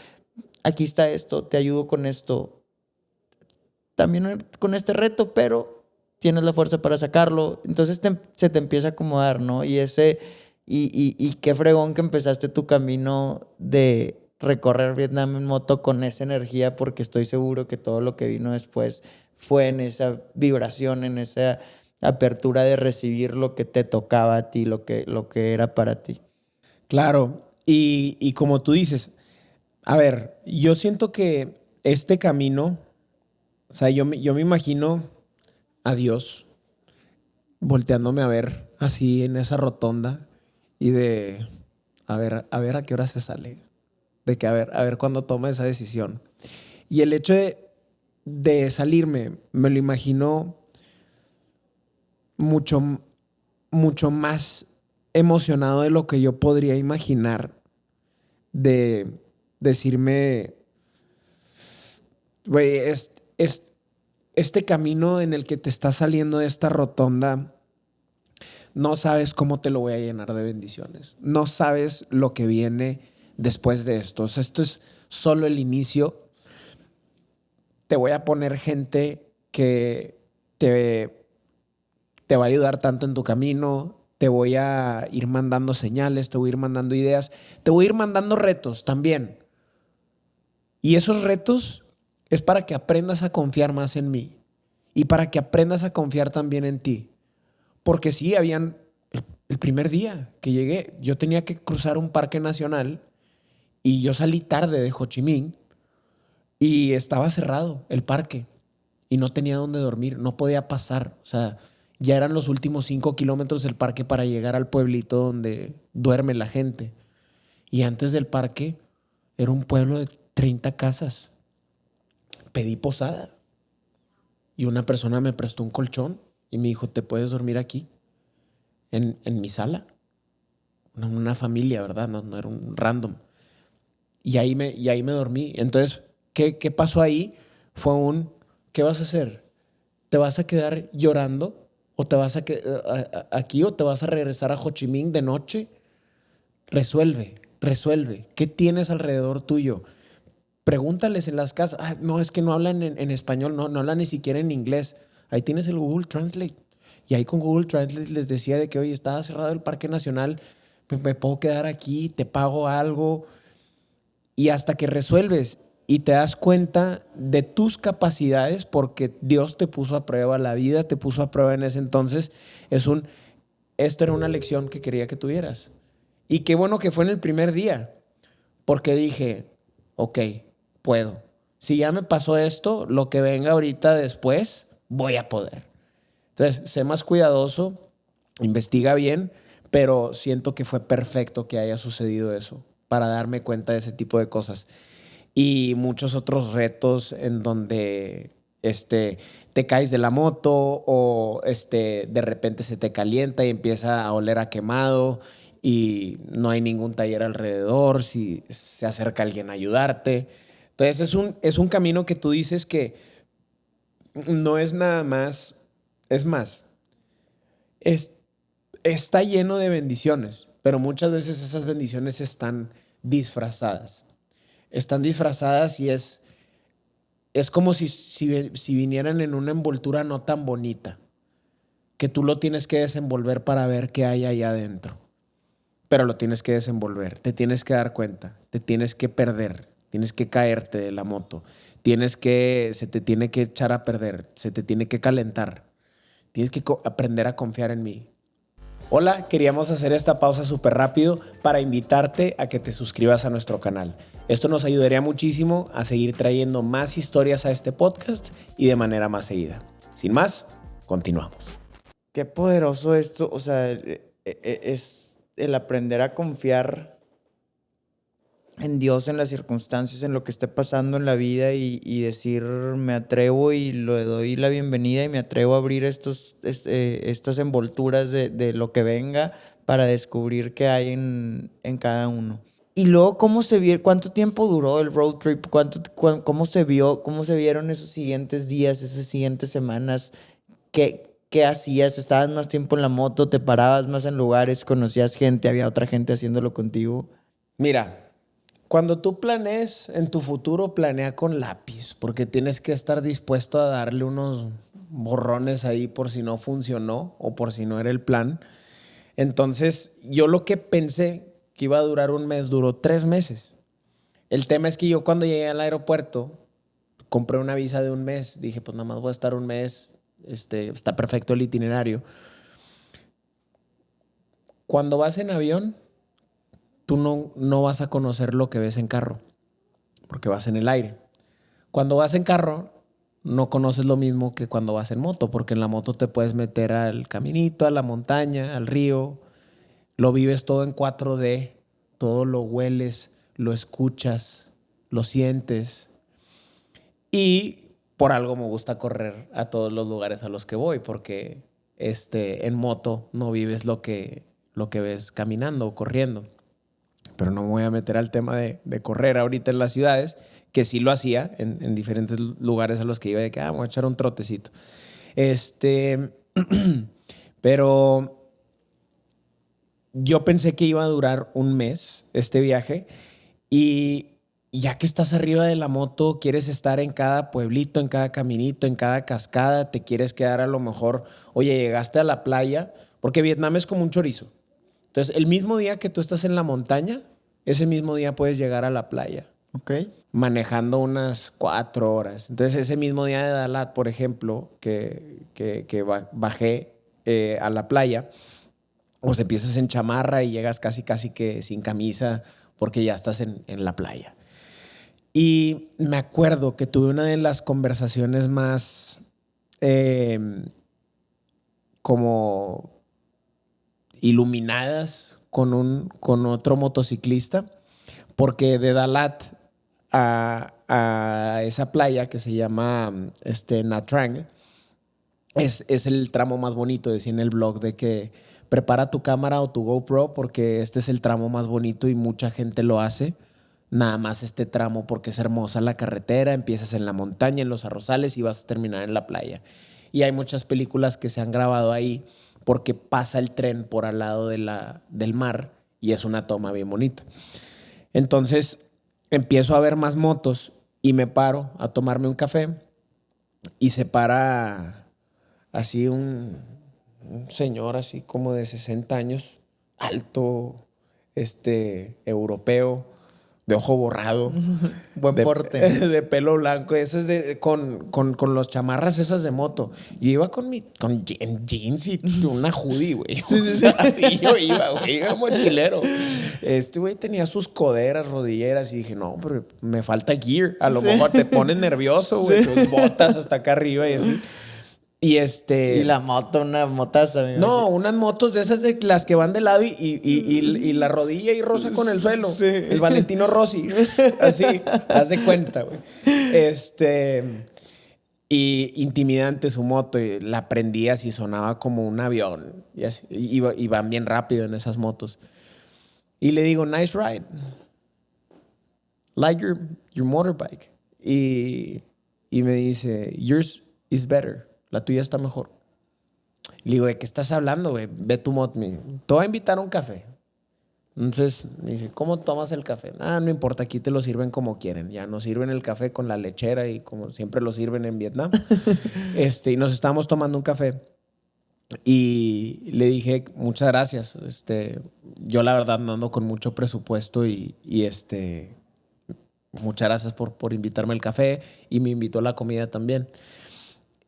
aquí está esto, te ayudo con esto, también con este reto, pero tienes la fuerza para sacarlo. Entonces se te empieza a acomodar, ¿no? Y qué fregón que empezaste tu camino de recorrer Vietnam en moto con esa energía, porque estoy seguro que todo lo que vino después fue en esa vibración, en esa apertura de recibir lo que te tocaba a ti, lo que era para ti. Claro, y como tú dices, a ver, yo siento que este camino, o sea, yo me imagino a Dios volteándome a ver así en esa rotonda y de, a ver a qué hora se sale, de que a ver cuándo toma esa decisión. Y el hecho de salirme, me lo imagino mucho, mucho más emocionado de lo que yo podría imaginar de decirme, güey, este camino en el que te estás saliendo de esta rotonda, no sabes cómo te lo voy a llenar de bendiciones. No sabes lo que viene después de esto. O sea, esto es solo el inicio. Te voy a poner gente que te va a ayudar tanto en tu camino. Te voy a ir mandando señales, te voy a ir mandando ideas, te voy a ir mandando retos también. Y esos retos es para que aprendas a confiar más en mí y para que aprendas a confiar también en ti. Porque sí, el primer día que llegué, yo tenía que cruzar un parque nacional y yo salí tarde de Ho Chi Minh y estaba cerrado el parque y no tenía dónde dormir, no podía pasar. O sea, ya eran los últimos 5 kilómetros del parque para llegar al pueblito donde duerme la gente. Y antes del parque era un pueblo de 30 casas. Pedí posada y una persona me prestó un colchón y me dijo, ¿te puedes dormir aquí? En mi sala. Una familia, ¿verdad? No era un random. Y ahí me dormí. Entonces, ¿qué pasó ahí? ¿Qué vas a hacer? ¿Te vas a quedar llorando? ¿O te vas aquí o te vas a regresar a Ho Chi Minh de noche resuelve. ¿Qué tienes alrededor tuyo? Pregúntales en las casas. "Ah, no, es que no hablan en español, no hablan ni siquiera en inglés". Ahí tienes el Google Translate. Y ahí con Google Translate les decía de que, oye, estaba cerrado el Parque Nacional, me puedo quedar aquí, te pago algo. Y hasta que resuelves y te das cuenta de tus capacidades, porque Dios te puso a prueba, la vida te puso a prueba en ese entonces, esto era una lección que quería que tuvieras. Y qué bueno que fue en el primer día, porque dije, ok, puedo. Si ya me pasó esto, lo que venga ahorita después, voy a poder. Entonces, sé más cuidadoso, investiga bien, pero siento que fue perfecto que haya sucedido eso para darme cuenta de ese tipo de cosas. Y muchos otros retos en donde te caes de la moto o de repente se te calienta y empieza a oler a quemado y no hay ningún taller alrededor, si se acerca alguien a ayudarte. Entonces es un camino que tú dices que no es nada más, es más, es, está lleno de bendiciones, pero muchas veces esas bendiciones están disfrazadas. Están disfrazadas y es como si vinieran en una envoltura no tan bonita, que tú lo tienes que desenvolver para ver qué hay allá adentro. Pero lo tienes que desenvolver, te tienes que dar cuenta, te tienes que perder, tienes que caerte de la moto, se te tiene que echar a perder, se te tiene que calentar, tienes que aprender a confiar en mí. Hola, queríamos hacer esta pausa súper rápido para invitarte a que te suscribas a nuestro canal. Esto nos ayudaría muchísimo a seguir trayendo más historias a este podcast y de manera más seguida. Sin más, continuamos. Qué poderoso esto, o sea, es el aprender a confiar en Dios, en las circunstancias, en lo que esté pasando en la vida y decir, me atrevo y le doy la bienvenida y me atrevo a abrir estas envolturas de lo que venga para descubrir qué hay en cada uno. Y luego, ¿cómo se vio? ¿Cuánto tiempo duró el road trip? ¿Cómo se vio? ¿Cómo se vieron esos siguientes días, esas siguientes semanas? ¿Qué hacías? ¿Estabas más tiempo en la moto? ¿Te parabas más en lugares? ¿Conocías gente? ¿Había otra gente haciéndolo contigo? Mira, cuando tú planees en tu futuro, planea con lápiz, porque tienes que estar dispuesto a darle unos borrones ahí por si no funcionó o por si no era el plan. Entonces, yo lo que pensé que iba a durar un mes, duró 3 meses. El tema es que yo cuando llegué al aeropuerto, compré una visa de un mes. Dije, pues nada más voy a estar un mes, está perfecto el itinerario. Cuando vas en avión, tú no vas a conocer lo que ves en carro, porque vas en el aire. Cuando vas en carro, no conoces lo mismo que cuando vas en moto, porque en la moto te puedes meter al caminito, a la montaña, al río. Lo vives todo en 4D, todo lo hueles, lo escuchas, lo sientes. Y por algo me gusta correr a todos los lugares a los que voy, porque en moto no vives lo que ves caminando o corriendo. Pero no me voy a meter al tema de correr ahorita en las ciudades, que sí lo hacía en diferentes lugares a los que iba de que voy a echar un trotecito. Pero yo pensé que iba a durar un mes este viaje y ya que estás arriba de la moto, quieres estar en cada pueblito, en cada caminito, en cada cascada, te quieres quedar a lo mejor, oye, llegaste a la playa, porque Vietnam es como un chorizo. Entonces, el mismo día que tú estás en la montaña, ese mismo día puedes llegar a la playa. Ok. Manejando unas 4 horas. Entonces, ese mismo día de Dalat, por ejemplo, que bajé a la playa, pues empiezas en chamarra y llegas casi que sin camisa porque ya estás en la playa. Y me acuerdo que tuve una de las conversaciones más como iluminadas con otro motociclista, porque de Dalat a esa playa que se llama Nha Trang es el tramo más bonito. Decía en el blog de que prepara tu cámara o tu GoPro porque este es el tramo más bonito y mucha gente lo hace. Nada más este tramo porque es hermosa la carretera, empiezas en la montaña, en los arrozales y vas a terminar en la playa. Y hay muchas películas que se han grabado ahí porque pasa el tren por al lado del mar y es una toma bien bonita. Entonces empiezo a ver más motos y me paro a tomarme un café y se para así un señor así como de 60 años, alto, europeo, de ojo borrado. Buen porte. De pelo blanco. Eso es con los chamarras esas de moto. Yo iba en jeans y una hoodie, güey. O sea, así yo iba mochilero. Este güey tenía sus coderas, rodilleras y dije, no, pero me falta gear. A lo mejor te pones nervioso, güey. Tus botas hasta acá arriba y así. Y la moto, una motaza. No, unas motos de esas de las que van de lado y la rodilla y rosa con el suelo. Sí. El Valentino Rossi. Así, haz de cuenta, güey. Y intimidante su moto. Y la prendías y sonaba como un avión. Y así, y van bien rápido en esas motos. Y le digo, nice ride. Like your motorbike. Y me dice, yours is better. La tuya está mejor. Le digo, ¿de qué estás hablando, güey? Ve tu moto. Te voy a invitar a un café. Entonces me dice, ¿cómo tomas el café? No importa, aquí te lo sirven como quieren. Ya nos sirven el café con la lechera y como siempre lo sirven en Vietnam. Y nos estábamos tomando un café. Y le dije, muchas gracias. Yo la verdad no ando con mucho presupuesto y muchas gracias por invitarme al café. Y me invitó a la comida también.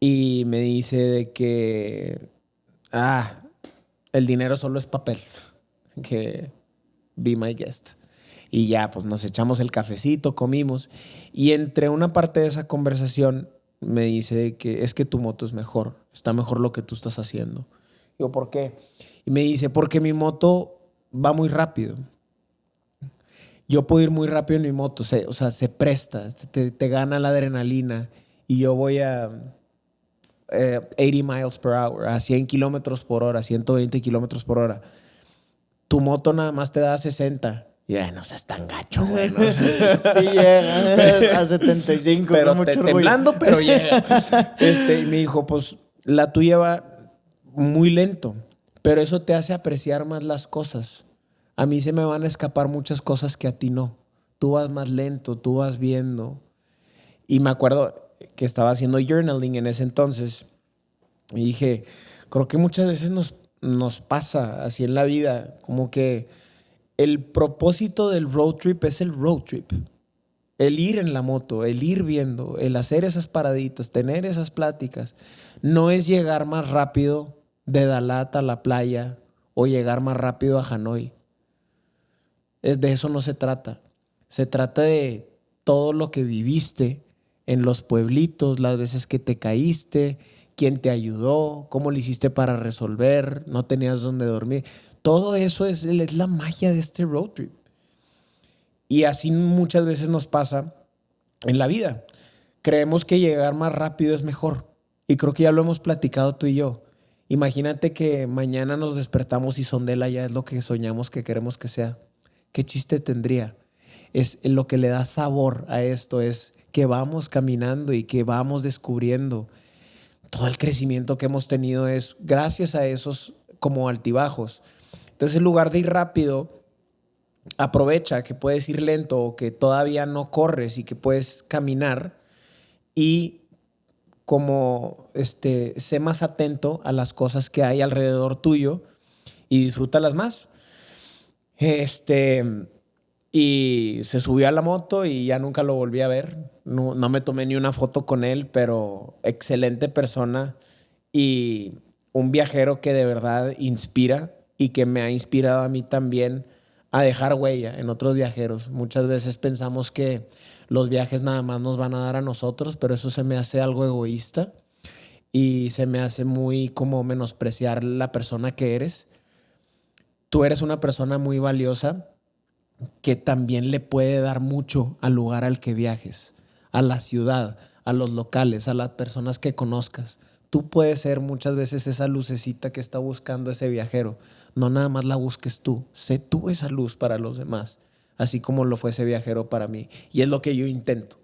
Y me dice de que, el dinero solo es papel, que be my guest. Y ya, pues nos echamos el cafecito, comimos. Y entre una parte de esa conversación me dice que es que tu moto es mejor, está mejor lo que tú estás haciendo. Digo, ¿por qué? Y me dice, porque mi moto va muy rápido. Yo puedo ir muy rápido en mi moto, o sea, se presta, te gana la adrenalina. Y yo voy a 80 miles per hour, a 100 kilómetros por hora, 120 kilómetros por hora. Tu moto nada más te da 60. Y no seas tan gacho, güey. No sí llega a 75. Pero temblando, pero llega. Y me dijo, pues la tuya va muy lento, pero eso te hace apreciar más las cosas. A mí se me van a escapar muchas cosas que a ti no. Tú vas más lento, tú vas viendo. Y me acuerdo que estaba haciendo journaling en ese entonces y dije, creo que muchas veces nos pasa así en la vida, como que el propósito del road trip es el road trip. El ir en la moto, el ir viendo, el hacer esas paraditas, tener esas pláticas. No es llegar más rápido de Dalat a la playa o llegar más rápido a Hanoi. De eso no se trata. Se trata de todo lo que viviste en los pueblitos, las veces que te caíste, quién te ayudó, cómo lo hiciste para resolver, no tenías dónde dormir. Todo eso es la magia de este road trip. Y así muchas veces nos pasa en la vida. Creemos que llegar más rápido es mejor. Y creo que ya lo hemos platicado tú y yo. Imagínate que mañana nos despertamos y Sondela ya es lo que soñamos que queremos que sea. ¿Qué chiste tendría? Es lo que le da sabor a esto es que vamos caminando y que vamos descubriendo. Todo el crecimiento que hemos tenido es gracias a esos como altibajos. Entonces, en lugar de ir rápido, aprovecha que puedes ir lento o que todavía no corres y que puedes caminar y como sé más atento a las cosas que hay alrededor tuyo y disfrútalas más. Y se subió a la moto y ya nunca lo volví a ver. No me tomé ni una foto con él, pero excelente persona y un viajero que de verdad inspira y que me ha inspirado a mí también a dejar huella en otros viajeros. Muchas veces pensamos que los viajes nada más nos van a dar a nosotros, pero eso se me hace algo egoísta y se me hace muy como menospreciar la persona que eres. Tú eres una persona muy valiosa que también le puede dar mucho al lugar al que viajes, a la ciudad, a los locales, a las personas que conozcas. Tú puedes ser muchas veces esa lucecita que está buscando ese viajero. No nada más la busques tú. Sé tú esa luz para los demás, así como lo fue ese viajero para mí. Y es lo que yo intento,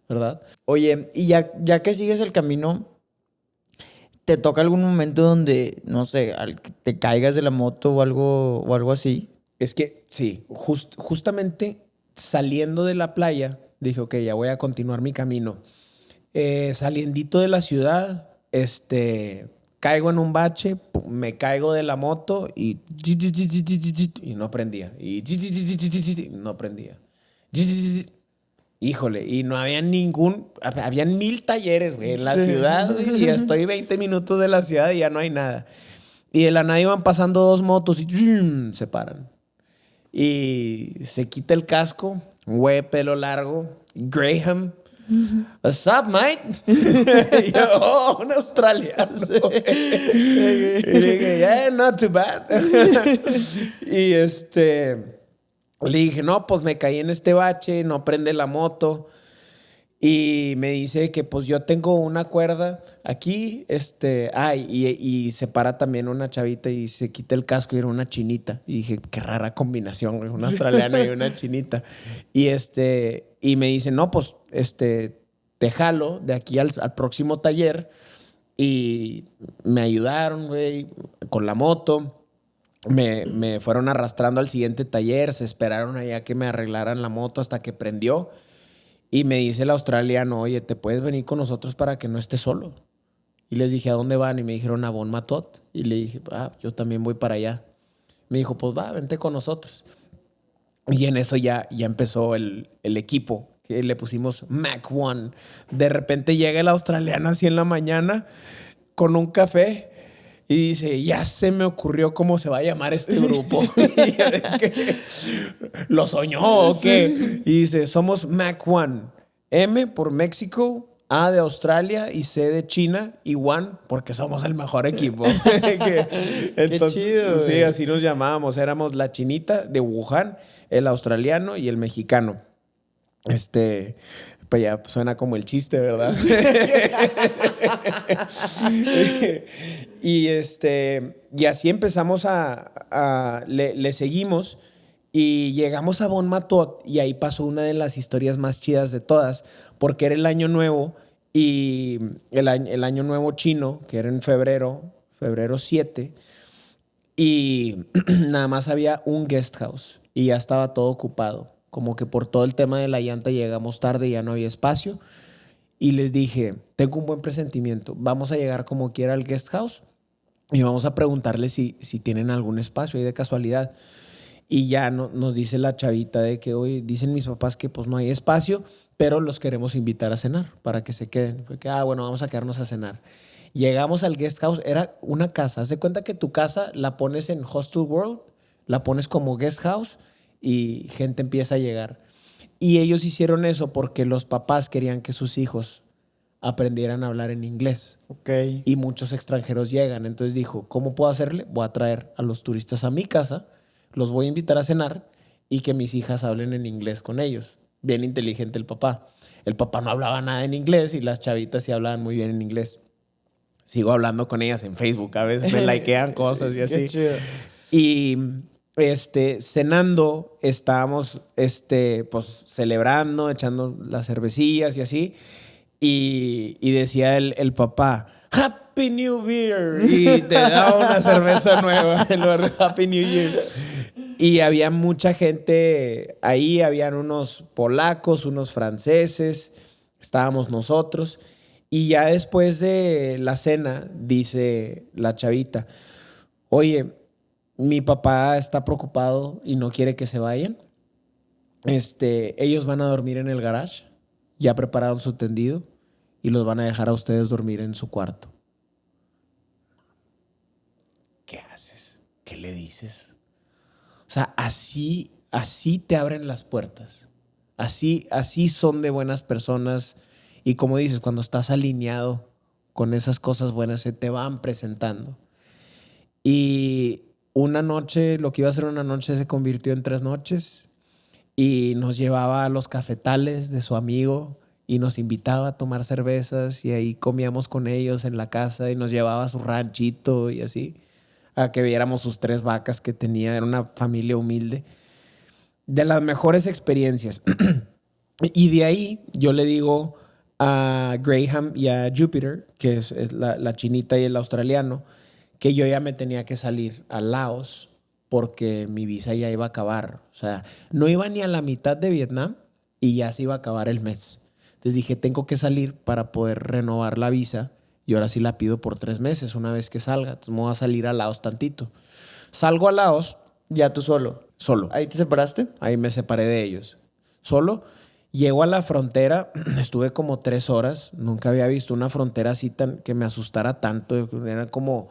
¿verdad? Oye, y ya que sigues el camino, ¿te toca algún momento donde, no sé, te caigas de la moto o algo así? Es que sí, justamente saliendo de la playa, dije, ok, ya voy a continuar mi camino. Saliendito de la ciudad, caigo en un bache, me caigo de la moto y no prendía. Y no prendía. Híjole, y no había habían 1000 talleres, güey, en la ciudad, güey, y estoy 20 minutos de la ciudad y ya no hay nada. Y de la nada iban pasando 2 motos y se paran. Y se quita el casco, un güey de pelo largo, Graham. What's up, mate? Y yo, un australiano. Y dije, yeah, not too bad. Y le dije, no, pues me caí en este bache, no prende la moto. Y me dice que pues yo tengo una cuerda aquí, y se para también una chavita y se quita el casco y era una chinita. Y dije, qué rara combinación, güey, una australiana y una chinita. Y me dice, no, pues, te jalo de aquí al próximo taller. Y me ayudaron, güey, con la moto. Me fueron arrastrando al siguiente taller, se esperaron allá que me arreglaran la moto hasta que prendió. Y me dice el australiano, oye, ¿te puedes venir con nosotros para que no estés solo? Y les dije, ¿a dónde van? Y me dijeron, a Bon Matot. Y le dije, yo también voy para allá. Me dijo, pues va, vente con nosotros. Y en eso ya empezó el equipo, que le pusimos Mac One. De repente llega el australiano así en la mañana con un café y dice, ya se me ocurrió cómo se va a llamar este grupo. Y yo de que, ¿lo soñó o qué? Y dice, somos Mac One. M por México, A de Australia y C de China y One porque somos el mejor equipo. Entonces, qué chido, sí, güey. así nos llamábamos. Éramos la chinita de Wuhan, el australiano y el mexicano. Pues ya suena como el chiste, ¿verdad? Y así empezamos le seguimos y llegamos a Bon Matot y ahí pasó una de las historias más chidas de todas, porque era el año nuevo y el año nuevo chino, que era en febrero 7, y nada más había un guest house y ya estaba todo ocupado. Como que por todo el tema de la llanta llegamos tarde y ya no había espacio. Y les dije, tengo un buen presentimiento. Vamos a llegar como quiera al guest house y vamos a preguntarles si tienen algún espacio ahí de casualidad. Y ya nos dice la chavita de que hoy dicen mis papás que pues no hay espacio, pero los queremos invitar a cenar para que se queden. Fue que, bueno, vamos a quedarnos a cenar. Llegamos al guest house, era una casa. Haz de cuenta que tu casa la pones en Hostel World, la pones como guest house y gente empieza a llegar. Y ellos hicieron eso porque los papás querían que sus hijos aprendieran a hablar en inglés. Ok. Y muchos extranjeros llegan. Entonces dijo, ¿cómo puedo hacerle? Voy a traer a los turistas a mi casa, los voy a invitar a cenar y que mis hijas hablen en inglés con ellos. Bien inteligente el papá. El papá no hablaba nada en inglés y las chavitas sí hablaban muy bien en inglés. Sigo hablando con ellas en Facebook. A veces me likean cosas y así. Qué chido. Y cenando, estábamos pues celebrando, echando las cervecillas y así. Y decía el papá, Happy New Year. Y te daba una cerveza nueva en lugar de Happy New Year. Y había mucha gente ahí, habían unos polacos, unos franceses, estábamos nosotros. Y ya después de la cena, dice la chavita, oye, mi papá está preocupado y no quiere que se vayan. Ellos van a dormir en el garage. Ya prepararon su tendido y los van a dejar a ustedes dormir en su cuarto. ¿Qué haces? ¿Qué le dices? O sea, así te abren las puertas. Así son de buenas personas. Y como dices, cuando estás alineado con esas cosas buenas, se te van presentando. Y una noche, lo que iba a ser una noche se convirtió en 3 noches y nos llevaba a los cafetales de su amigo y nos invitaba a tomar cervezas y ahí comíamos con ellos en la casa y nos llevaba a su ranchito y así, a que viéramos sus 3 vacas que tenía. Era una familia humilde. De las mejores experiencias. Y de ahí yo le digo a Graham y a Jupiter, que es la chinita y el australiano, que yo ya me tenía que salir a Laos porque mi visa ya iba a acabar. O sea, no iba ni a la mitad de Vietnam y ya se iba a acabar el mes. Entonces dije, tengo que salir para poder renovar la visa y ahora sí la pido por 3 meses una vez que salga. Entonces me voy a salir a Laos tantito. Salgo a Laos Ya tú solo. solo. ¿Ahí te separaste? Ahí me separé de ellos. Solo. Llego a la frontera, estuve como 3 horas. Nunca había visto una frontera así tan que me asustara tanto. Eran como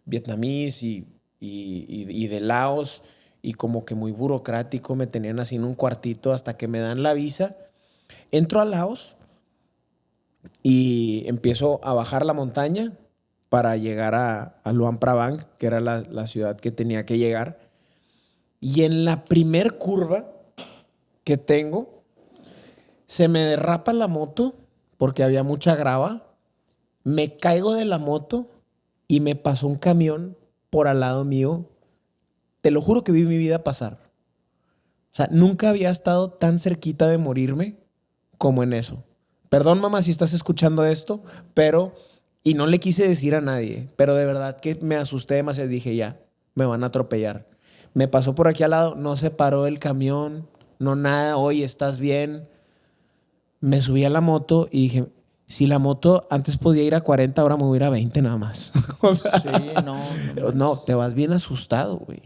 vietnamíes y de Laos y como que muy burocrático. Me tenían así en un cuartito hasta que me dan la visa. Entro a Laos y empiezo a bajar la montaña para llegar a Luang Prabang, que era la ciudad que tenía que llegar. Y en la primer curva que tengo, se me derrapa la moto porque había mucha grava. Me caigo de la moto y me pasó un camión por al lado mío. Te lo juro que vi mi vida pasar. O sea, nunca había estado tan cerquita de morirme como en eso. Perdón, mamá, si estás escuchando esto, pero... Y no le quise decir a nadie, pero de verdad que me asusté demasiado. Dije, ya, me van a atropellar. Me pasó por aquí al lado, no se paró el camión, no nada. Oye, ¿estás bien? Me subí a la moto y dije, si la moto antes podía ir a 40, ahora me voy a ir a 20 nada más. O sea, Sí, no. no, te vas bien asustado, güey.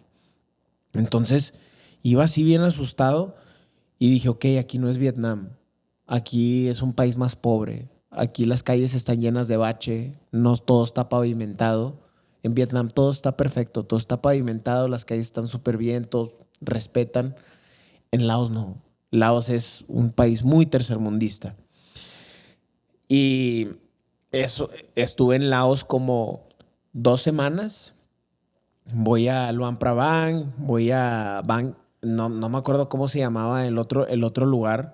Entonces, iba así bien asustado y dije, ok, aquí no es Vietnam. Aquí es un país más pobre. Aquí las calles están llenas de bache, no todo está pavimentado. En Vietnam todo está perfecto, todo está pavimentado, las calles están súper bien, todos respetan. En Laos no. Laos es un país muy tercermundista. Y eso, estuve en Laos como 2 semanas. Voy a Luang Prabang, voy a Bang, no me acuerdo cómo se llamaba el otro lugar,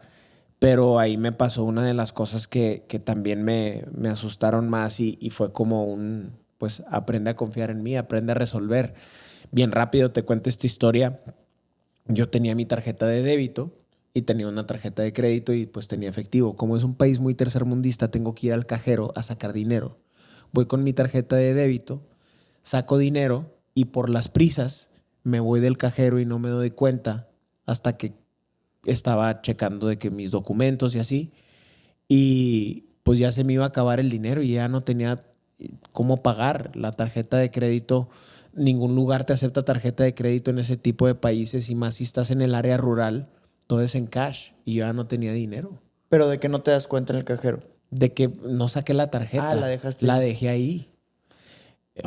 pero ahí me pasó una de las cosas que también me asustaron más y fue como pues aprende a confiar en mí, aprende a resolver. Bien rápido te cuento esta historia. Yo tenía mi tarjeta de débito y tenía una tarjeta de crédito y pues tenía efectivo. Como es un país muy tercermundista, tengo que ir al cajero a sacar dinero. Voy con mi tarjeta de débito, saco dinero y por las prisas me voy del cajero y no me doy cuenta hasta que estaba checando de que mis documentos y así. Y pues ya se me iba a acabar el dinero y ya no tenía cómo pagar la tarjeta de crédito. Ningún lugar te acepta tarjeta de crédito en ese tipo de países y más si estás en el área rural, todo es en cash y yo ya no tenía dinero. Pero de que no te das cuenta en el cajero. De que no saqué la tarjeta. Ah, la dejaste. La dejé ahí.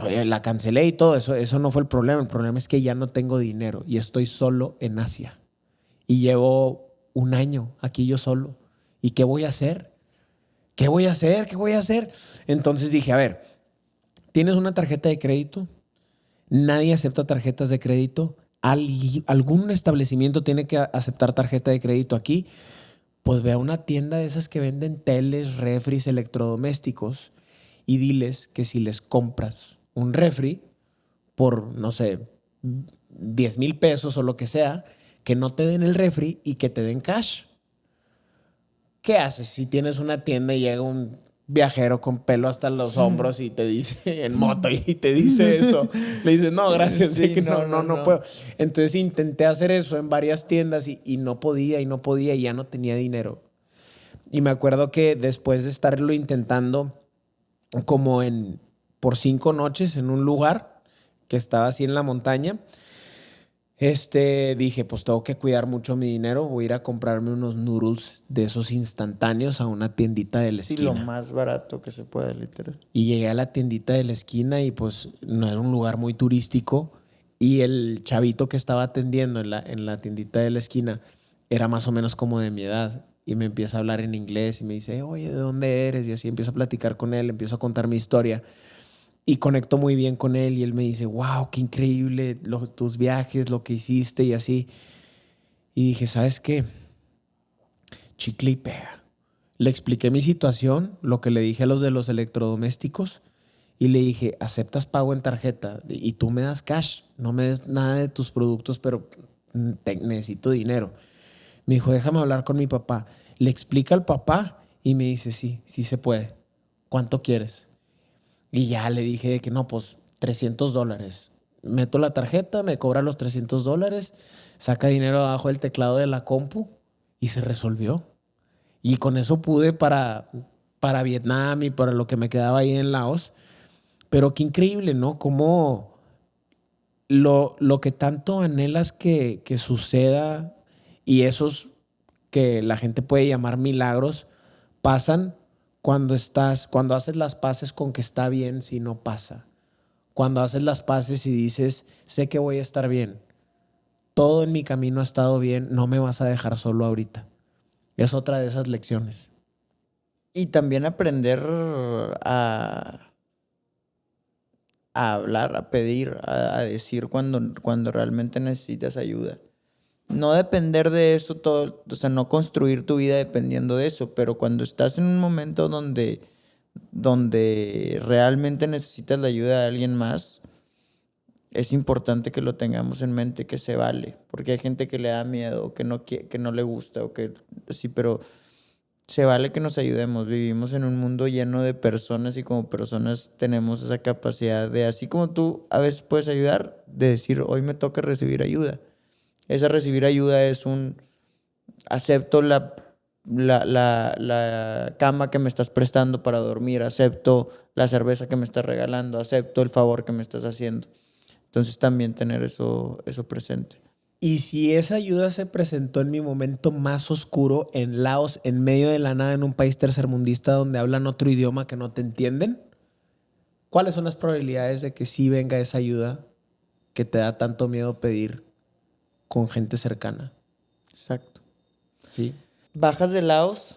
Oye, la cancelé y todo eso no fue el problema. El problema es que ya no tengo dinero y estoy solo en Asia. Y llevo un año aquí yo solo. ¿Y qué voy a hacer? ¿Qué voy a hacer? ¿Qué voy a hacer? Entonces dije, a ver, ¿tienes una tarjeta de crédito? Nadie acepta tarjetas de crédito. ¿Algún establecimiento tiene que aceptar tarjeta de crédito aquí? Pues ve a una tienda de esas que venden teles, refris, electrodomésticos y diles que si les compras un refri por, no sé, 10,000 pesos o lo que sea, que no te den el refri y que te den cash. ¿Qué haces si tienes una tienda y llega un viajero con pelo hasta los hombros y te dice en moto y te dice eso? Le dices, no, gracias, Sí, sé que no puedo. Entonces intenté hacer eso en varias tiendas y no podía y ya no tenía dinero. Y me acuerdo que después de estarlo intentando como por 5 noches en un lugar que estaba así en la montaña, dije, pues tengo que cuidar mucho mi dinero. Voy a ir a comprarme unos noodles de esos instantáneos a una tiendita de la Sí, esquina. lo más barato que se puede, literal. Y llegué a la tiendita de la esquina y pues no era un lugar muy turístico. Y el chavito que estaba atendiendo en la tiendita de la esquina era más o menos como de mi edad. Y me empieza a hablar en inglés y me dice, oye, ¿de dónde eres? Y así empiezo a platicar con él, empiezo a contar mi historia. Y conecto muy bien con él y él me dice, wow, qué increíble tus viajes, lo que hiciste y así. Y dije, ¿sabes qué? Chicle y pega. Le expliqué mi situación, lo que le dije a los de los electrodomésticos y le dije, ¿aceptas pago en tarjeta? Y tú me das cash, no me des nada de tus productos, pero necesito dinero. Me dijo, déjame hablar con mi papá. Le explica al papá y me dice, sí, sí se puede. ¿Cuánto quieres? Y ya le dije de que no, pues $300. meto la tarjeta, me cobra los $300, saca dinero abajo del teclado de la compu y se resolvió. Y con eso pude para Vietnam y para lo que me quedaba ahí en Laos. Pero qué increíble, ¿no? Cómo lo que tanto anhelas que suceda y esos que la gente puede llamar milagros pasan cuando haces las paces con que está bien si no pasa. Cuando haces las paces y dices, sé que voy a estar bien. Todo en mi camino ha estado bien, no me vas a dejar solo ahorita. Es otra de esas lecciones. Y también aprender a hablar, a pedir, a decir cuando realmente necesitas ayuda. No depender de eso todo, o sea, no construir tu vida dependiendo de eso, pero cuando estás en un momento donde realmente necesitas la ayuda de alguien más, es importante que lo tengamos en mente, que se vale, porque hay gente que le da miedo, que no le gusta, o que sí, pero se vale que nos ayudemos. Vivimos en un mundo lleno de personas y como personas tenemos esa capacidad de, así como tú a veces puedes ayudar, de decir, hoy me toca recibir ayuda. Esa recibir ayuda es acepto la cama que me estás prestando para dormir, acepto la cerveza que me estás regalando, acepto el favor que me estás haciendo. Entonces también tener eso presente. Y si esa ayuda se presentó en mi momento más oscuro en Laos, en medio de la nada, en un país tercermundista donde hablan otro idioma que no te entienden, ¿cuáles son las probabilidades de que sí venga esa ayuda que te da tanto miedo pedir con gente cercana? Exacto. Sí. Bajas de Laos.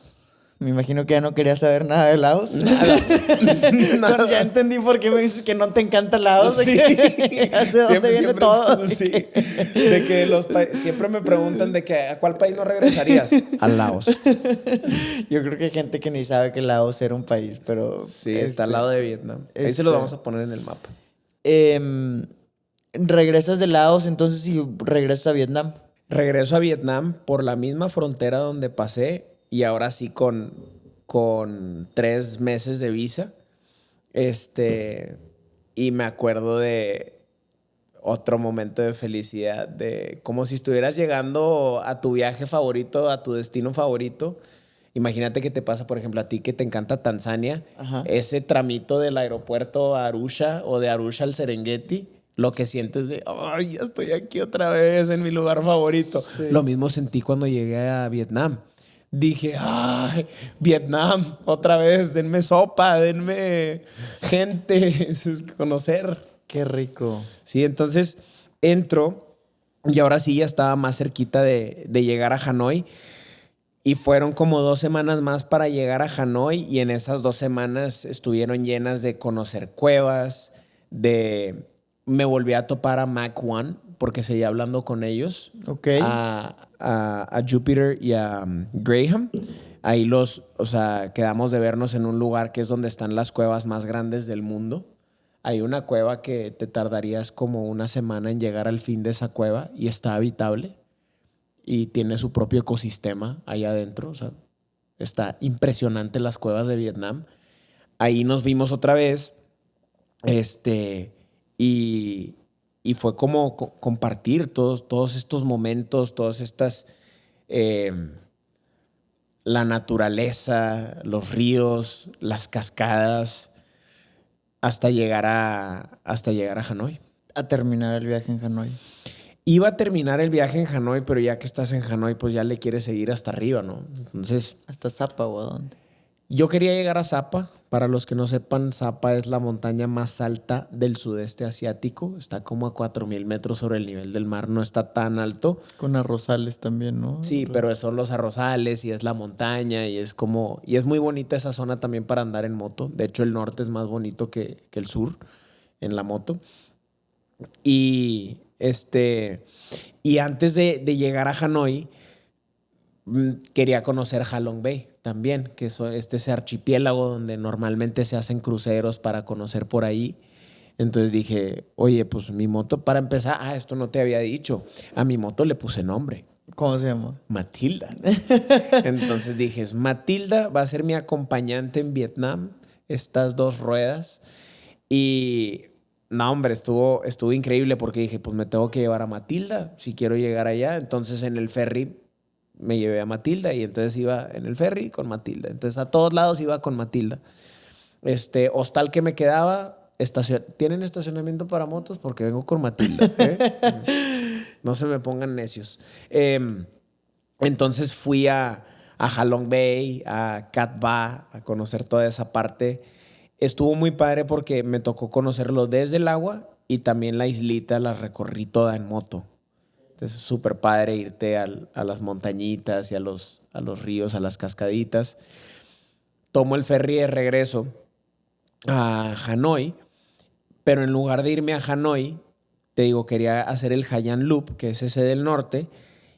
Me imagino que ya no querías saber nada de Laos. Nada. Ya entendí por qué me dices que no te encanta Laos. Sí. ¿De dónde viene todo? Sí. De que siempre me preguntan de que ¿a cuál país no regresarías? A Laos. Yo creo que hay gente que ni sabe que Laos era un país, pero... Sí, está al lado de Vietnam. Ahí se lo vamos a poner en el mapa. Regresas de Laos, entonces, y regresas a Vietnam. Regreso a Vietnam por la misma frontera donde pasé y ahora sí con 3 meses de visa. Y me acuerdo de otro momento de felicidad, de como si estuvieras llegando a tu viaje favorito, a tu destino favorito. Imagínate que te pasa, por ejemplo, a ti que te encanta Tanzania, Ajá. ese tramito del aeropuerto a Arusha o de Arusha al Serengeti, lo que sientes de, ay, ya estoy aquí otra vez en mi lugar favorito. Sí. Lo mismo sentí cuando llegué a Vietnam. Dije, ay, Vietnam, otra vez, denme sopa, denme gente, conocer. Qué rico. Sí, entonces entro y ahora sí ya estaba más cerquita de llegar a Hanoi. Y fueron como 2 semanas más para llegar a Hanoi y en esas 2 semanas estuvieron llenas de conocer cuevas, me volví a topar a Mac One porque seguía hablando con ellos. Ok. A Jupiter y a Graham. Ahí quedamos de vernos en un lugar que es donde están las cuevas más grandes del mundo. Hay una cueva que te tardarías como 1 semana en llegar al fin de esa cueva y está habitable y tiene su propio ecosistema ahí adentro. O sea, está impresionante las cuevas de Vietnam. Ahí nos vimos otra vez. Y fue como compartir todos estos momentos, todas estas... la naturaleza, los ríos, las cascadas, hasta llegar a Hanoi. A terminar el viaje en Hanoi. Iba a terminar el viaje en Hanoi, pero ya que estás en Hanoi, pues ya le quieres seguir hasta arriba, ¿no? Entonces... ¿Hasta Sapa o a dónde? Yo quería llegar a Sapa. Para los que no sepan, Sapa es la montaña más alta del sudeste asiático. Está como a 4,000 metros sobre el nivel del mar. No está tan alto. Con arrozales también, ¿no? Sí, pero son los arrozales y es la montaña y es muy bonita esa zona también para andar en moto. De hecho, el norte es más bonito que el sur en la moto. Y antes de llegar a Hanoi, quería conocer Halong Bay también, que es ese archipiélago donde normalmente se hacen cruceros para conocer por ahí. Entonces dije, oye, pues mi moto, para empezar, esto no te había dicho, a mi moto le puse nombre. ¿Cómo se llama? Matilda. Entonces dije, Matilda va a ser mi acompañante en Vietnam, estas 2 ruedas. Y No, hombre, estuvo increíble porque dije, pues me tengo que llevar a Matilda si quiero llegar allá. Entonces en el ferry me llevé a Matilda y entonces iba en el ferry con Matilda. Entonces a todos lados iba con Matilda. Hostal que me quedaba, ¿tienen estacionamiento para motos? Porque vengo con Matilda, ¿eh? No se me pongan necios. Entonces fui a Halong Bay, a Cat Ba, a conocer toda esa parte. Estuvo muy padre porque me tocó conocerlo desde el agua y también la islita la recorrí toda en moto. Entonces es súper padre irte a las montañitas y a los ríos, a las cascaditas. Tomo el ferry de regreso a Hanoi, pero en lugar de irme a Hanoi, te digo, quería hacer el Hai An Loop, que es ese del norte,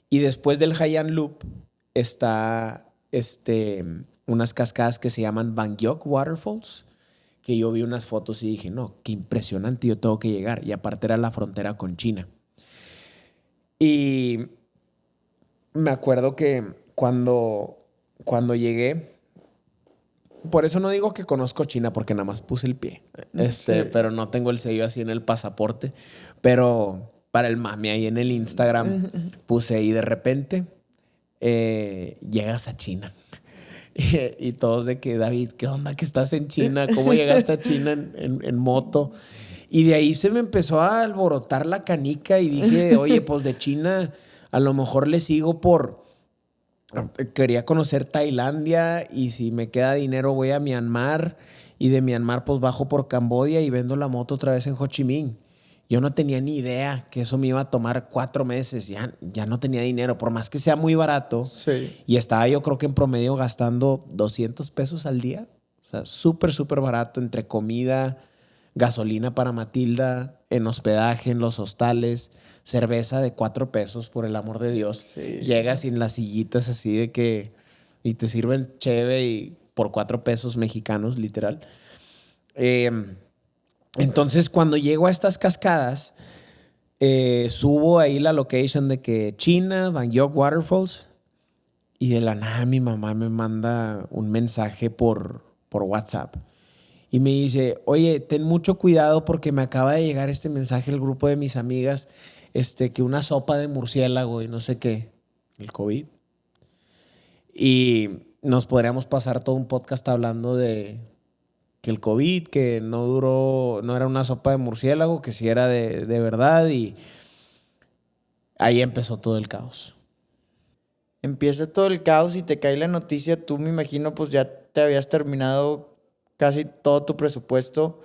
y después del Hai An Loop está unas cascadas que se llaman Bangkok Waterfalls, que yo vi unas fotos y dije, no, qué impresionante, yo tengo que llegar. Y aparte era la frontera con China. Y me acuerdo que cuando llegué, por eso no digo que conozco China, porque nada más puse el pie. Sí. Pero no tengo el sello así en el pasaporte. Pero para el mame ahí en el Instagram puse ahí de repente, llegas a China. Y todos de que, David, ¿qué onda que estás en China? ¿Cómo llegaste a China en moto? Y de ahí se me empezó a alborotar la canica y dije, oye, pues de China a lo mejor le sigo quería conocer Tailandia y si me queda dinero voy a Myanmar y de Myanmar pues bajo por Camboya y vendo la moto otra vez en Ho Chi Minh. Yo no tenía ni idea que eso me iba a tomar 4 meses. Ya no tenía dinero, por más que sea muy barato. Sí. Y estaba yo creo que en promedio gastando 200 pesos al día. O sea, súper, súper barato entre comida, gasolina para Matilda, en hospedaje, en los hostales, cerveza de 4 pesos, por el amor de Dios. Sí. Llegas sin las sillitas así de que... Y te sirven cheve y por 4 pesos mexicanos, literal. Entonces, cuando llego a estas cascadas, subo ahí la location de que China, Bangkok Waterfalls, y de la nada mi mamá me manda un mensaje por WhatsApp. Y me dice, oye, ten mucho cuidado porque me acaba de llegar este mensaje al grupo de mis amigas, que una sopa de murciélago y no sé qué, el COVID. Y nos podríamos pasar todo un podcast hablando de que el COVID, que no duró, no era una sopa de murciélago, que sí era de verdad, y ahí empezó todo el caos. Empieza todo el caos y te cae la noticia. Tú, me imagino, pues ya te habías terminado casi todo tu presupuesto.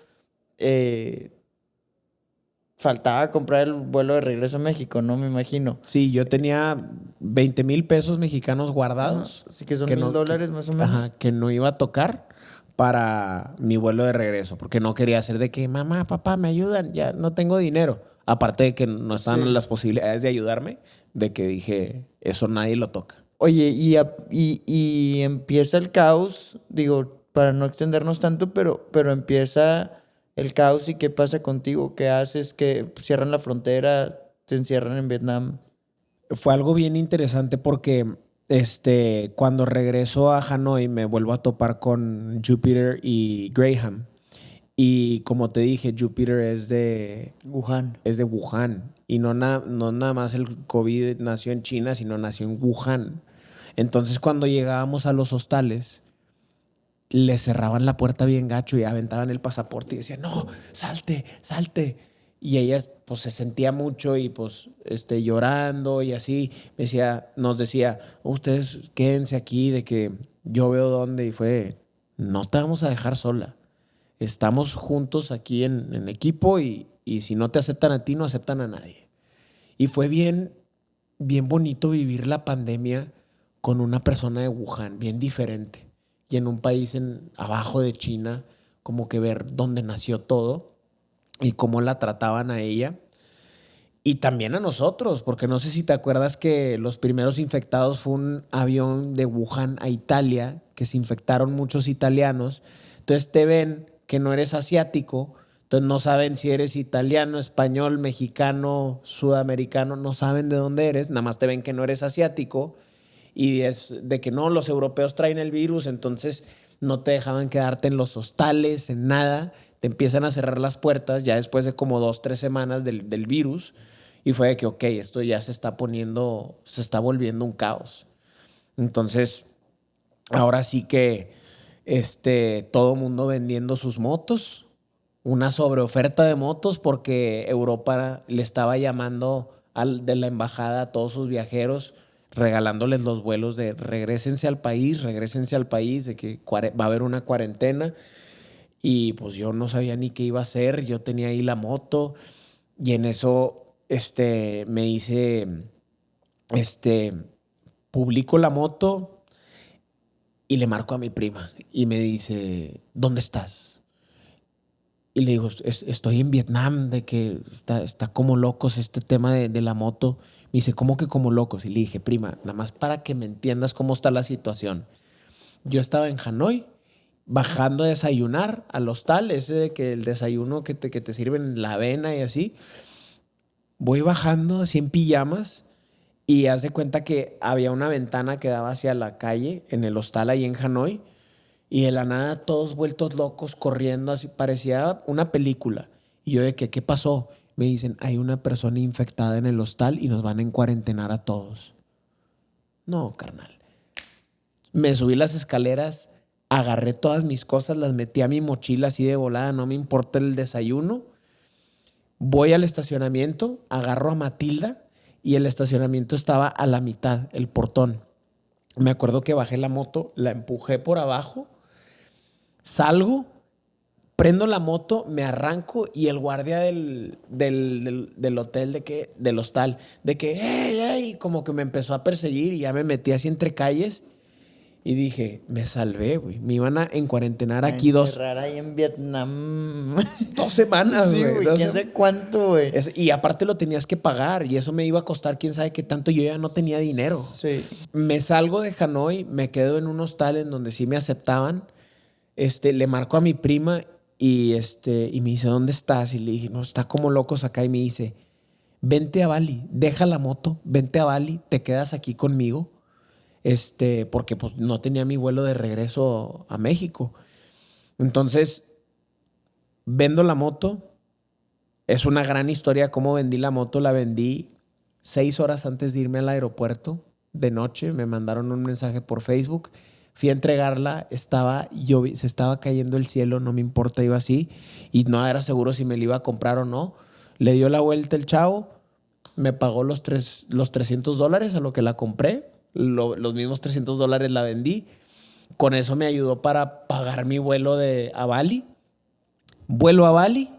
Faltaba comprar el vuelo de regreso a México, ¿no? Me imagino. Sí, yo tenía 20,000 pesos mexicanos guardados. Así que son que $1,000 más o menos. Ajá, que no iba a tocar para mi vuelo de regreso, porque no quería hacer de que, mamá, papá, me ayudan, ya no tengo dinero. Aparte de que no estaban Sí. las posibilidades de ayudarme, de que dije, eso nadie lo toca. Oye, y empieza el caos, digo, para no extendernos tanto, pero empieza el caos. ¿Y qué pasa contigo? ¿Qué haces? ¿Que cierran la frontera? ¿Te encierran en Vietnam? Fue algo bien interesante porque cuando regreso a Hanoi me vuelvo a topar con Jupiter y Graham. Y como te dije, Jupiter es de Wuhan. Wuhan. Y no nada más el COVID nació en China, sino nació en Wuhan. Entonces, cuando llegábamos a los hostales, le cerraban la puerta bien gacho y aventaban el pasaporte y decían, no, salte, salte. Y ella pues se sentía mucho y pues llorando y así. Nos decía, ustedes quédense aquí de que yo veo dónde. Y fue, no te vamos a dejar sola. Estamos juntos aquí en equipo y si no te aceptan a ti, no aceptan a nadie. Y fue bien, bien bonito vivir la pandemia con una persona de Wuhan, bien diferente. Y en un país abajo de China, como que ver dónde nació todo y cómo la trataban a ella. Y también a nosotros, porque no sé si te acuerdas que los primeros infectados fue un avión de Wuhan a Italia, que se infectaron muchos italianos. Entonces te ven que no eres asiático, entonces no saben si eres italiano, español, mexicano, sudamericano, no saben de dónde eres, nada más te ven que no eres asiático y es de que no, los europeos traen el virus, entonces no te dejaban quedarte en los hostales, en nada, te empiezan a cerrar las puertas ya después de como 2, 3 semanas del virus. Y fue de que, ok, esto ya se está volviendo un caos. Entonces, ahora sí que todo mundo vendiendo sus motos, una sobreoferta de motos porque Europa le estaba llamando de la embajada a todos sus viajeros, regalándoles los vuelos de regrésense al país, de que va a haber una cuarentena. Y pues yo no sabía ni qué iba a hacer, yo tenía ahí la moto y en eso me dice, publico la moto y le marco a mi prima y me dice, ¿dónde estás? Y le digo, estoy en Vietnam, de que está como locos este tema de la moto. Me dice, ¿cómo que como locos? Y le dije, prima, nada más para que me entiendas cómo está la situación. Yo estaba en Hanoi, bajando a desayunar al hostal, ese de que el desayuno que te sirven la avena y así. Voy bajando así en pijamas y haz de cuenta que había una ventana que daba hacia la calle en el hostal ahí en Hanoi y de la nada todos vueltos locos corriendo, así parecía una película. Y yo de que, ¿qué pasó? Me dicen, hay una persona infectada en el hostal y nos van a encuarentenar a todos. No, carnal. Me subí las escaleras, agarré todas mis cosas, las metí a mi mochila así de volada, no me importa el desayuno. Voy al estacionamiento, agarro a Matilda y el estacionamiento estaba a la mitad, el portón. Me acuerdo que bajé la moto, la empujé por abajo, salgo, prendo la moto, me arranco y el guardia del hotel, del hostal, de que, ¡hey, hey! Como que me empezó a perseguir y ya me metí así entre calles. Y dije, me salvé, güey. Me iban a encuarentenar aquí encerrar ahí en Vietnam. 2 semanas, sí, güey. ¿Quién sabe cuánto, güey? Y aparte lo tenías que pagar y eso me iba a costar quién sabe qué tanto. Yo ya no tenía dinero. Sí. Me salgo de Hanoi, me quedo en un hostal en donde sí me aceptaban. Le marco a mi prima y me dice, ¿dónde estás? Y le dije, no, está como locos acá. Y me dice, vente a Bali, deja la moto, vente a Bali, te quedas aquí conmigo. Porque pues no tenía mi vuelo de regreso a México. Entonces, vendo la moto. Es una gran historia cómo vendí la moto. La vendí 6 horas antes de irme al aeropuerto de noche. Me mandaron un mensaje por Facebook. Fui a entregarla. Se estaba cayendo el cielo. No me importa, iba así. Y no era seguro si me la iba a comprar o no. Le dio la vuelta el chavo. Me pagó los $300 a lo que la compré. Los mismos $300 la vendí. Con eso me ayudó para pagar mi vuelo a Bali. Vuelo a Bali.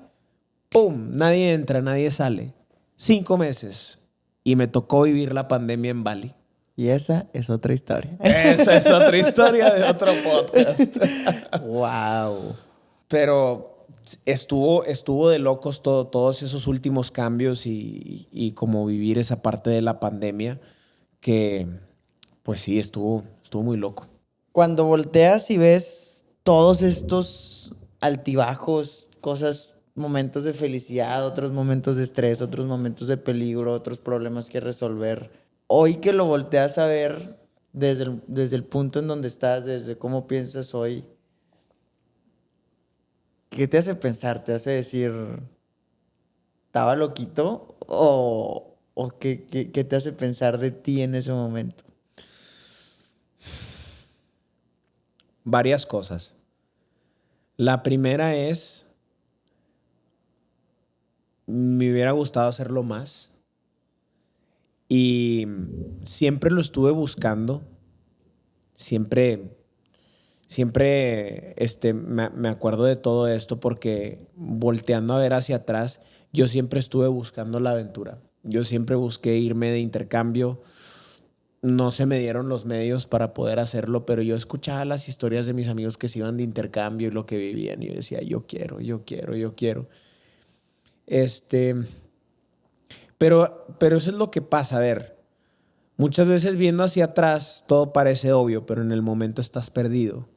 ¡Pum! Nadie entra, nadie sale. 5 meses. Y me tocó vivir la pandemia en Bali. Y esa es otra historia. Esa es otra historia de otro podcast. ¡Wow! Pero estuvo de locos todos esos últimos cambios y como vivir esa parte de la pandemia que, pues sí, estuvo muy loco. Cuando volteas y ves todos estos altibajos, cosas, momentos de felicidad, otros momentos de estrés, otros momentos de peligro, otros problemas que resolver. Hoy que lo volteas a ver desde el punto en donde estás, desde cómo piensas hoy, ¿qué te hace pensar? ¿Te hace decir, estaba loquito? ¿O qué te hace pensar de ti en ese momento? Varias cosas. La primera es, me hubiera gustado hacerlo más y siempre lo estuve buscando. Siempre me acuerdo de todo esto porque volteando a ver hacia atrás, yo siempre estuve buscando la aventura. Yo siempre busqué irme de intercambio. No se me dieron los medios para poder hacerlo, pero yo escuchaba las historias de mis amigos que se iban de intercambio y lo que vivían. Y yo decía, yo quiero. Pero eso es lo que pasa. A ver, muchas veces viendo hacia atrás todo parece obvio, pero en el momento estás perdido.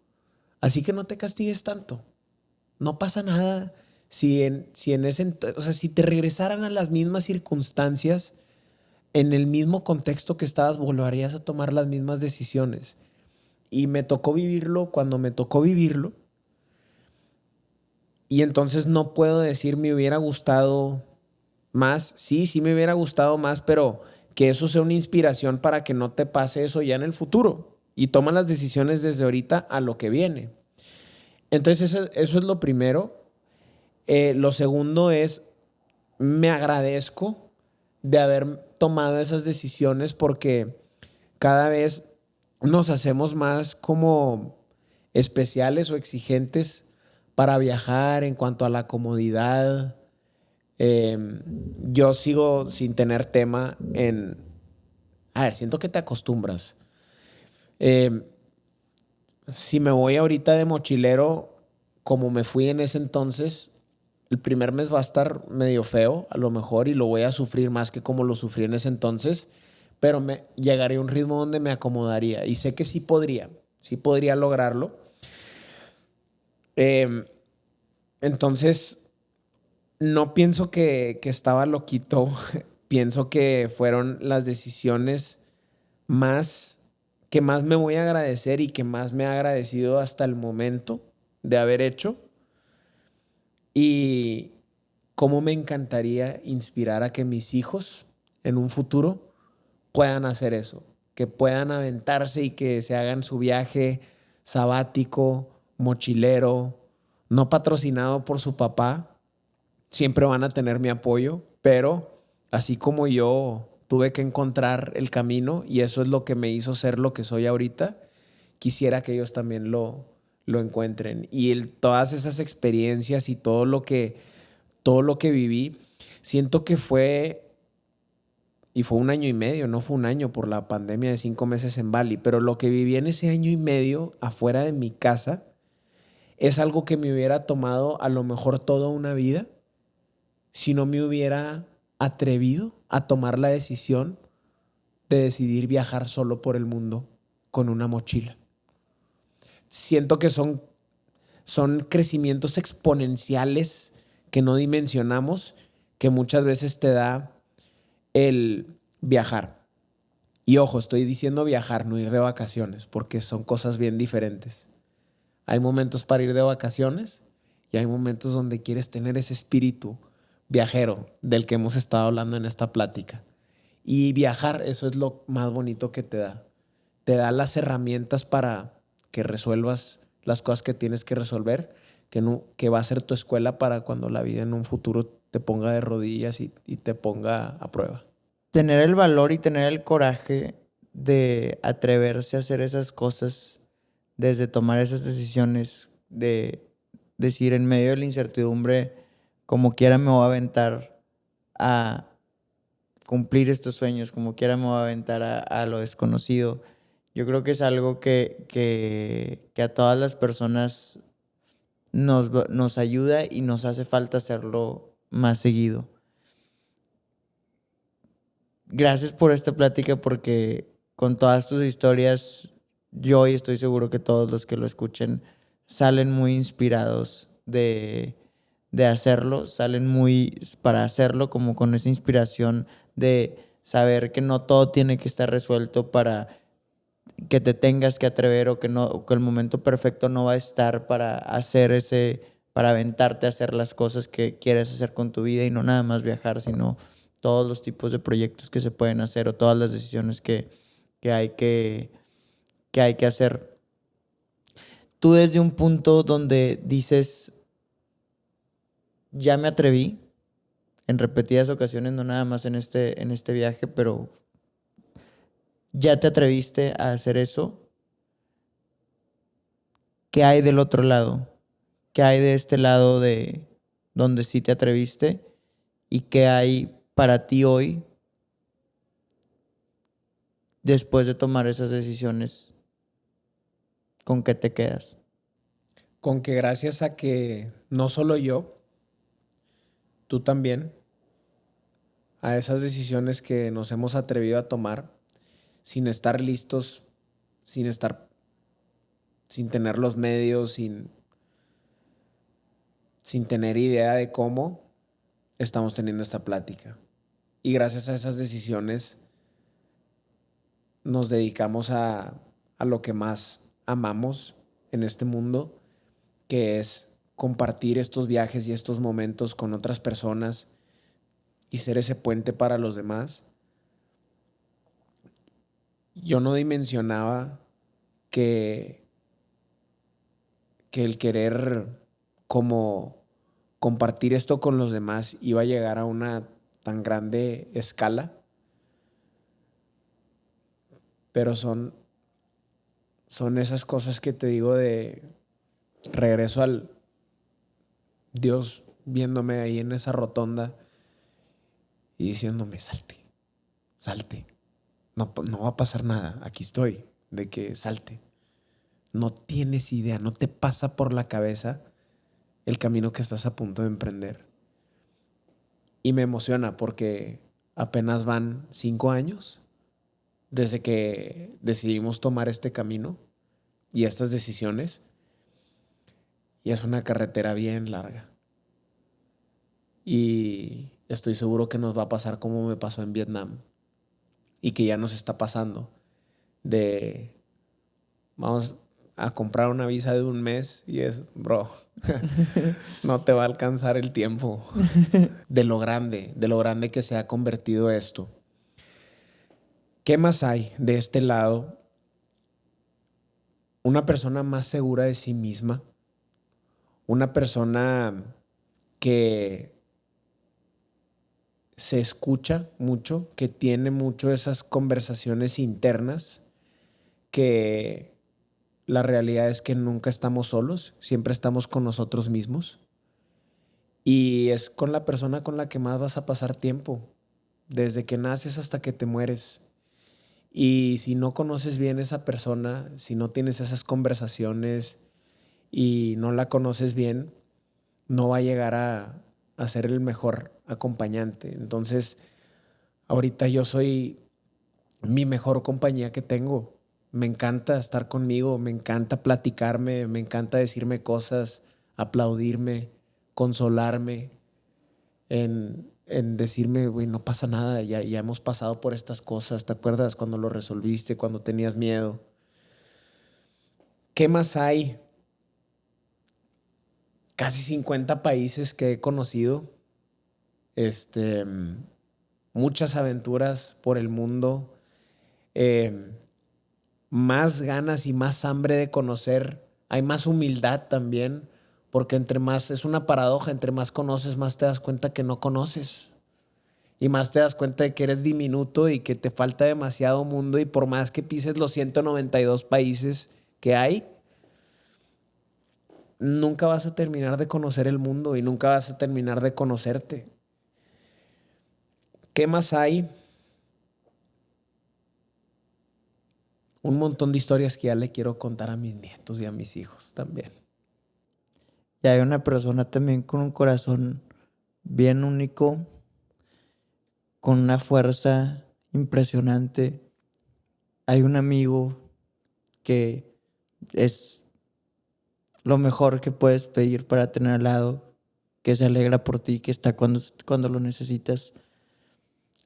Así que no te castigues tanto. No pasa nada si te regresaran a las mismas circunstancias, en el mismo contexto que estabas, volverías a tomar las mismas decisiones. Y me tocó vivirlo cuando me tocó vivirlo. Y entonces no puedo decir me hubiera gustado más. Sí, sí me hubiera gustado más, pero que eso sea una inspiración para que no te pase eso ya en el futuro. Y toma las decisiones desde ahorita a lo que viene. Entonces eso es lo primero. Lo segundo es, me agradezco de haber tomado esas decisiones porque cada vez nos hacemos más como especiales o exigentes para viajar en cuanto a la comodidad. Eh, yo sigo sin tener tema en... A ver, siento que te acostumbras. Eh, si me voy ahorita de mochilero, como me fui en ese entonces, el primer mes va a estar medio feo, a lo mejor, y lo voy a sufrir más que como lo sufrí en ese entonces, pero llegaría a un ritmo donde me acomodaría. Y sé que sí podría lograrlo. Eh, entonces, no pienso que estaba loquito. Pienso que fueron las decisiones más que más me voy a agradecer y que más me ha agradecido hasta el momento de haber hecho. Y cómo me encantaría inspirar a que mis hijos en un futuro puedan hacer eso, que puedan aventarse y que se hagan su viaje sabático, mochilero, no patrocinado por su papá. Siempre van a tener mi apoyo, pero así como yo tuve que encontrar el camino y eso es lo que me hizo ser lo que soy ahorita, quisiera que ellos también lo encuentren. Y todas esas experiencias y todo lo que viví, siento que y fue un año y medio, no fue un año por la pandemia de 5 meses en Bali, pero lo que viví en ese año y medio afuera de mi casa es algo que me hubiera tomado a lo mejor toda una vida si no me hubiera atrevido a tomar la decisión de decidir viajar solo por el mundo con una mochila. Siento que son crecimientos exponenciales que no dimensionamos, que muchas veces te da el viajar. Y ojo, estoy diciendo viajar, no ir de vacaciones, porque son cosas bien diferentes. Hay momentos para ir de vacaciones y hay momentos donde quieres tener ese espíritu viajero del que hemos estado hablando en esta plática. Y viajar, eso es lo más bonito que te da. Te da las herramientas para que resuelvas las cosas que tienes que resolver, que va a ser tu escuela para cuando la vida en un futuro te ponga de rodillas y te ponga a prueba. Tener el valor y tener el coraje de atreverse a hacer esas cosas, desde tomar esas decisiones, de decir en medio de la incertidumbre, como quiera me voy a aventar a cumplir estos sueños, como quiera me voy a aventar a lo desconocido. Yo creo que es algo que a todas las personas nos ayuda y nos hace falta hacerlo más seguido. Gracias por esta plática porque con todas tus historias, yo y estoy seguro que todos los que lo escuchen salen muy inspirados de hacerlo, salen muy para hacerlo como con esa inspiración de saber que no todo tiene que estar resuelto para que te tengas que atrever o que no, o que el momento perfecto no va a estar para aventarte a hacer las cosas que quieres hacer con tu vida y no nada más viajar, sino todos los tipos de proyectos que se pueden hacer o todas las decisiones que hay que hay que hacer. Tú desde un punto donde dices, ya me atreví en repetidas ocasiones, no nada más en este viaje, pero ya te atreviste a hacer eso. ¿Qué hay del otro lado? ¿Qué hay de este lado de donde sí te atreviste? ¿Y qué hay para ti hoy después de tomar esas decisiones? ¿Con qué te quedas? Con que gracias a que no solo yo, tú también, a esas decisiones que nos hemos atrevido a tomar sin estar listos, sin estar, sin tener los medios, sin tener idea de cómo estamos teniendo esta plática. Y gracias a esas decisiones nos dedicamos a lo que más amamos en este mundo, que es compartir estos viajes y estos momentos con otras personas y ser ese puente para los demás, yo no dimensionaba que el querer como compartir esto con los demás iba a llegar a una tan grande escala, pero son esas cosas que te digo de regreso al Dios viéndome ahí en esa rotonda y diciéndome, salte, no va a pasar nada, aquí estoy, de que salte. No tienes idea, no te pasa por la cabeza el camino que estás a punto de emprender. Y me emociona porque apenas van 5 años desde que decidimos tomar este camino y estas decisiones. Y es una carretera bien larga. Y estoy seguro que nos va a pasar como me pasó en Vietnam. Y que ya nos está pasando. Vamos a comprar una visa de 1 mes y es, bro, no te va a alcanzar el tiempo de lo grande que se ha convertido esto. ¿Qué más hay de este lado? Una persona más segura de sí misma, una persona que se escucha mucho, que tiene mucho esas conversaciones internas, que la realidad es que nunca estamos solos, siempre estamos con nosotros mismos. Y es con la persona con la que más vas a pasar tiempo, desde que naces hasta que te mueres. Y si no conoces bien a esa persona, si no tienes esas conversaciones y no la conoces bien, no va a llegar a ser el mejor acompañante. Entonces, ahorita yo soy mi mejor compañía que tengo. Me encanta estar conmigo, me encanta platicarme, me encanta decirme cosas, aplaudirme, consolarme, en decirme, güey, no pasa nada, ya hemos pasado por estas cosas. ¿Te acuerdas cuando lo resolviste, cuando tenías miedo? ¿Qué más hay? Casi 50 países que he conocido, muchas aventuras por el mundo, más ganas y más hambre de conocer. Hay más humildad también, porque entre más, es una paradoja, entre más conoces, más te das cuenta que no conoces. Y más te das cuenta de que eres diminuto y que te falta demasiado mundo, y por más que pises los 192 países que hay, nunca vas a terminar de conocer el mundo y nunca vas a terminar de conocerte. ¿Qué más hay? Un montón de historias que ya le quiero contar a mis nietos y a mis hijos también. Y hay una persona también con un corazón bien único, con una fuerza impresionante. Hay un amigo que es lo mejor que puedes pedir para tener al lado, que se alegra por ti, que está cuando lo necesitas.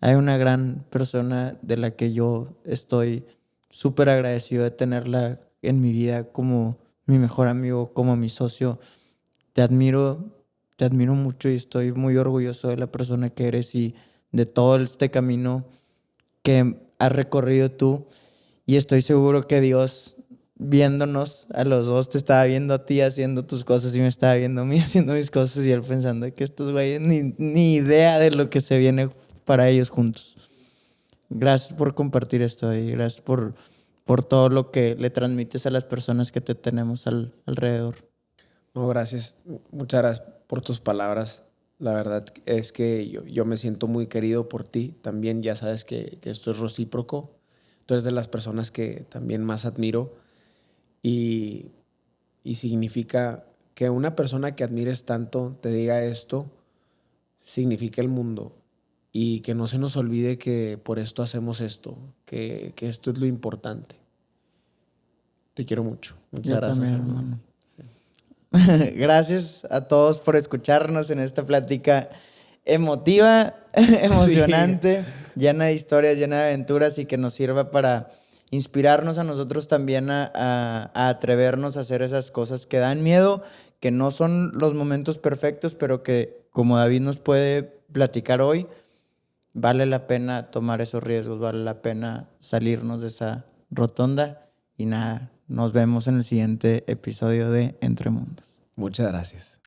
Hay una gran persona de la que yo estoy súper agradecido de tenerla en mi vida como mi mejor amigo, como mi socio. Te admiro mucho y estoy muy orgulloso de la persona que eres y de todo este camino que has recorrido tú. Y estoy seguro que Dios, viéndonos a los dos, te estaba viendo a ti haciendo tus cosas y me estaba viendo a mí haciendo mis cosas, y él pensando que estos güeyes ni idea de lo que se viene para ellos juntos. Gracias por compartir esto y gracias por todo lo que le transmites a las personas que te tenemos alrededor. No, gracias. Muchas gracias por tus palabras. La verdad es que yo me siento muy querido por ti. También ya sabes que esto es recíproco. Tú eres de las personas que también más admiro. Y significa que una persona que admires tanto te diga esto, significa el mundo. Y que no se nos olvide que por esto hacemos esto, que esto es lo importante. Te quiero mucho. Muchas gracias, también, hermano. Gracias a todos por escucharnos en esta plática emotiva, emocionante, llena de historias, llena de aventuras, y que nos sirva para inspirarnos a nosotros también a atrevernos a hacer esas cosas que dan miedo, que no son los momentos perfectos, pero que como David nos puede platicar hoy, vale la pena tomar esos riesgos, vale la pena salirnos de esa rotonda. Y nada, nos vemos en el siguiente episodio de Entre Mundos. Muchas gracias.